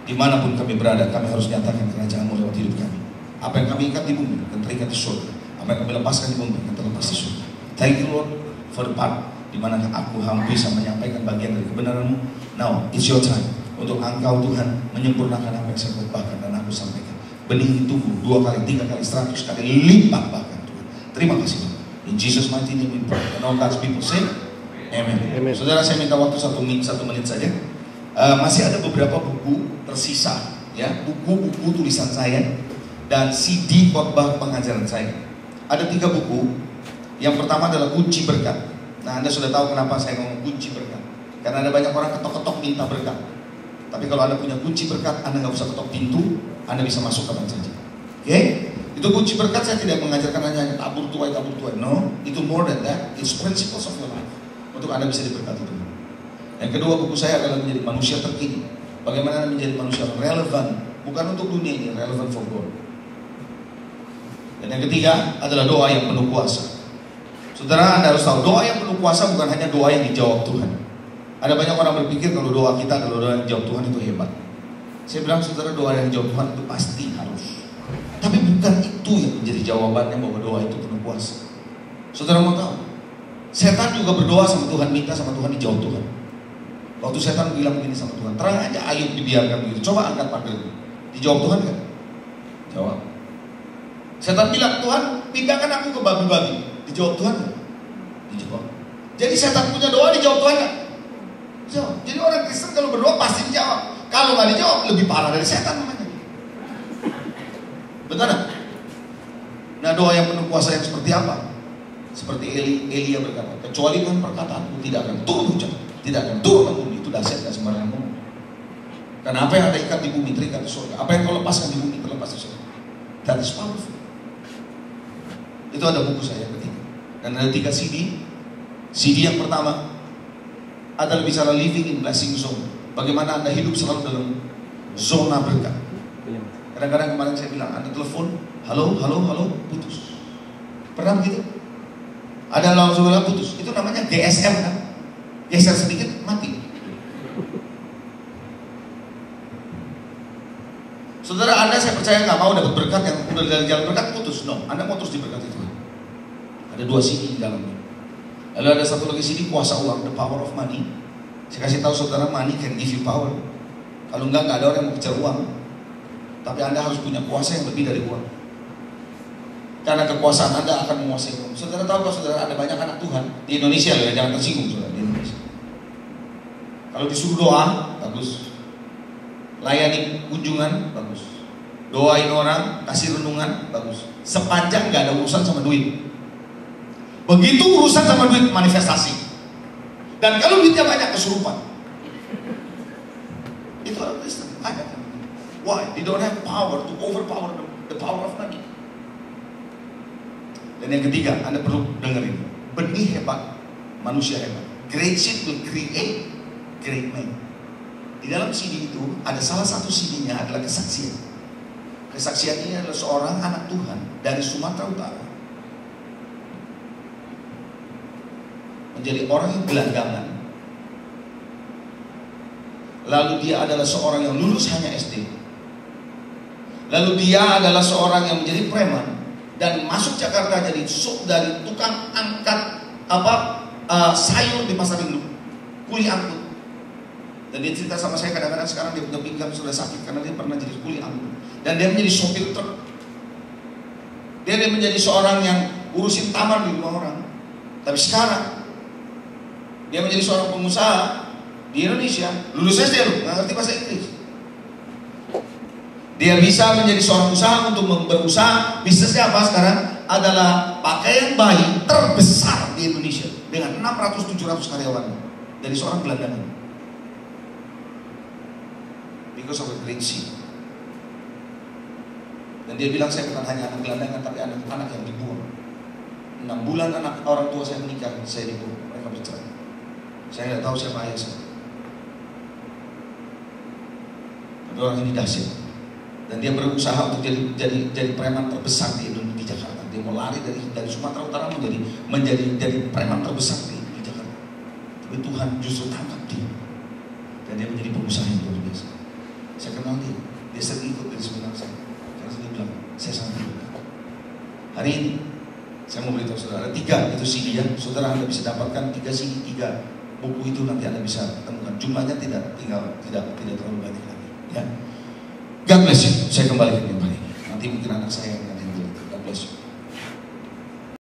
Dimanapun kami berada, kami harus nyatakan kerajaan-Mu lewat hidup kami. Apa yang kami ikat di bumi akan terikat di surga. Apa yang kami lepaskan di bumi akan terlepas di surga. Thank you Lord for the part di mana aku bisa menyampaikan bagian dari kebenaran-Mu. Now, it's your time untuk Engkau Tuhan menyempurnakan apa yang saya khotbahkan dan aku sampaikan. Benih ini tumbuh 2 kali, 3 kali, 100 kali lipat bahkan Tuhan. Terima kasih Tuhan. In Jesus mighty name we pray. And all God's people say, Amen. Amen. Saudara, saya minta waktu 1 menit saja. Masih ada beberapa buku tersisa, ya, buku-buku tulisan saya dan CD khotbah pengajaran saya. Ada 3 buku. Yang pertama adalah kunci berkat. Nah, Anda sudah tahu kenapa saya ngomong kunci berkat. Karena ada banyak orang ketok-ketok minta berkat. Tapi kalau Anda punya kunci berkat, Anda nggak usah ketok pintu, Anda bisa masuk kapan saja. Oke? Itu kunci berkat. Saya tidak mengajarkan hanya tabur tuai. No, itu more than that. It's principles of your life. Untuk Anda bisa diberkati Tuhan. Yang kedua buku saya adalah menjadi manusia terkini. Bagaimana Anda menjadi manusia relevan, bukan untuk dunia ini, relevan for God. Dan yang ketiga adalah doa yang penuh kuasa. Saudara, Anda harus tahu, doa yang penuh kuasa bukan hanya doa yang dijawab Tuhan. Ada banyak orang berpikir kalau doa kita adalah doa yang dijawab Tuhan itu hebat. Saya bilang, saudara, doa yang dijawab Tuhan itu pasti harus. Tapi bukan itu yang menjadi jawabannya bahwa doa itu penuh kuasa. Saudara mau tahu, Setan juga berdoa sama Tuhan, minta sama Tuhan, dijawab Tuhan. Waktu setan bilang begini sama Tuhan, terang aja Ayub dibiarkan begitu, coba angkat pagar. Dijawab Tuhan kan? Jawab. Setan bilang, Tuhan pindahkan aku ke babi-babi. Dijawab Tuhan kan? Dijawab. Jadi setan punya doa, dijawab Tuhan kan? Dijawab. Jadi orang Kristen kalau berdoa pasti dijawab. Kalau nggak dijawab lebih parah dari setan namanya. Betul kan? Nah, doa yang penuh kuasa yang seperti apa? Seperti Elia berkata, kecuali dengan perkataanku tidak akan turun hujan, tidak akan turun bumi. Itu dahsyat, gak sembarangan ngomong. Karena apa yang ada ikat di bumi terikat di surga, apa yang kau lepaskan di bumi terlepas di surga. That is powerful. Itu ada buku saya ketiga, dan ada 3 CD. CD yang pertama adalah bicara living in blessing zone. Bagaimana Anda hidup selalu dalam zona berkat. Kadang-kadang kemarin saya bilang, Anda telepon, halo, putus. Pernah begitu? Ada langsung bilang putus. Itu namanya GSM kan? Geser sedikit, mati. Saudara, Anda saya percaya nggak mau dapat berkat yang udah dari jalan berkat, putus. No, Anda mau terus diberkati Tuhan. Ada 2 CD di dalamnya. Lalu ada satu lagi CD, kuasa uang, the power of money. Saya kasih tahu saudara, money can give you power. Kalau enggak ada orang yang mau kejar uang. Tapi Anda harus punya kuasa yang lebih dari uang. Karena kekuasaan Anda akan menguasai uang. Saudara tahu kalau saudara ada banyak anak Tuhan di Indonesia loh ya, jangan tersinggung saudara di Indonesia. Kalau disuruh doa, bagus. Layani kunjungan, bagus. Doain orang, kasih renungan, bagus. Sepanjang nggak ada urusan sama duit. Begitu urusan sama duit, manifestasi. Dan kalau duitnya banyak, kesurupan. Itu orang Kristen, ada kan? Why? They don't have power to overpower the power of money. Dan yang ketiga, Anda perlu dengerin. Benih hebat, manusia hebat. Great seed will create great men. Di dalam CD itu, ada salah satu CD-nya adalah kesaksian. Kesaksian ini adalah seorang anak Tuhan dari Sumatera Utara. Menjadi orang yang gelandangan. Lalu dia adalah seorang yang lulus hanya SD. Lalu dia adalah seorang yang menjadi preman. Dan masuk Jakarta jadi dari tukang angkat sayur di pasar induk, kuli angkut. Dan dia cerita sama saya, kadang-kadang sekarang dia punya pinggang sudah sakit karena dia pernah jadi kuli angkut. Dan dia menjadi sopir truk. Dia menjadi seorang yang urusin taman di rumah orang. Tapi sekarang dia menjadi seorang pengusaha di Indonesia, lulus SD loh, nggak ngerti bahasa Inggris. Dia bisa menjadi seorang usaha untuk berusaha. Bisnisnya apa sekarang? Adalah pakaian bayi terbesar di Indonesia dengan 600-700 karyawan dari seorang gelandangan. Because of a great seed. Dan dia bilang, saya bukan hanya anak gelandangan, tapi anak yang dibuang. 6 bulan anak orang tua saya menikah, saya dibuang, mereka bercerai. Saya tidak tahu siapa ayah saya. Tapi orang ini dahsyat. Dan dia berusaha untuk jadi preman terbesar di Jakarta. Dia mau lari dari Sumatera Utara menjadi preman terbesar di Jakarta. Tapi Tuhan justru tangkap dia. Dan dia menjadi pengusaha yang luar biasa. Saya kenal dia. Dia sering ikut dari seminar saya. Karena dia bilang, saya sangat berdoa. Hari ini saya mau beritahu saudara, 3 itu CD ya. Saudara Anda bisa dapatkan 3 CD, 3 buku itu nanti Anda bisa temukan. Jumlahnya tidak terlalu banyak lagi. Ya. God bless you. Saya kembali ke yang paling. Nanti mungkin anak saya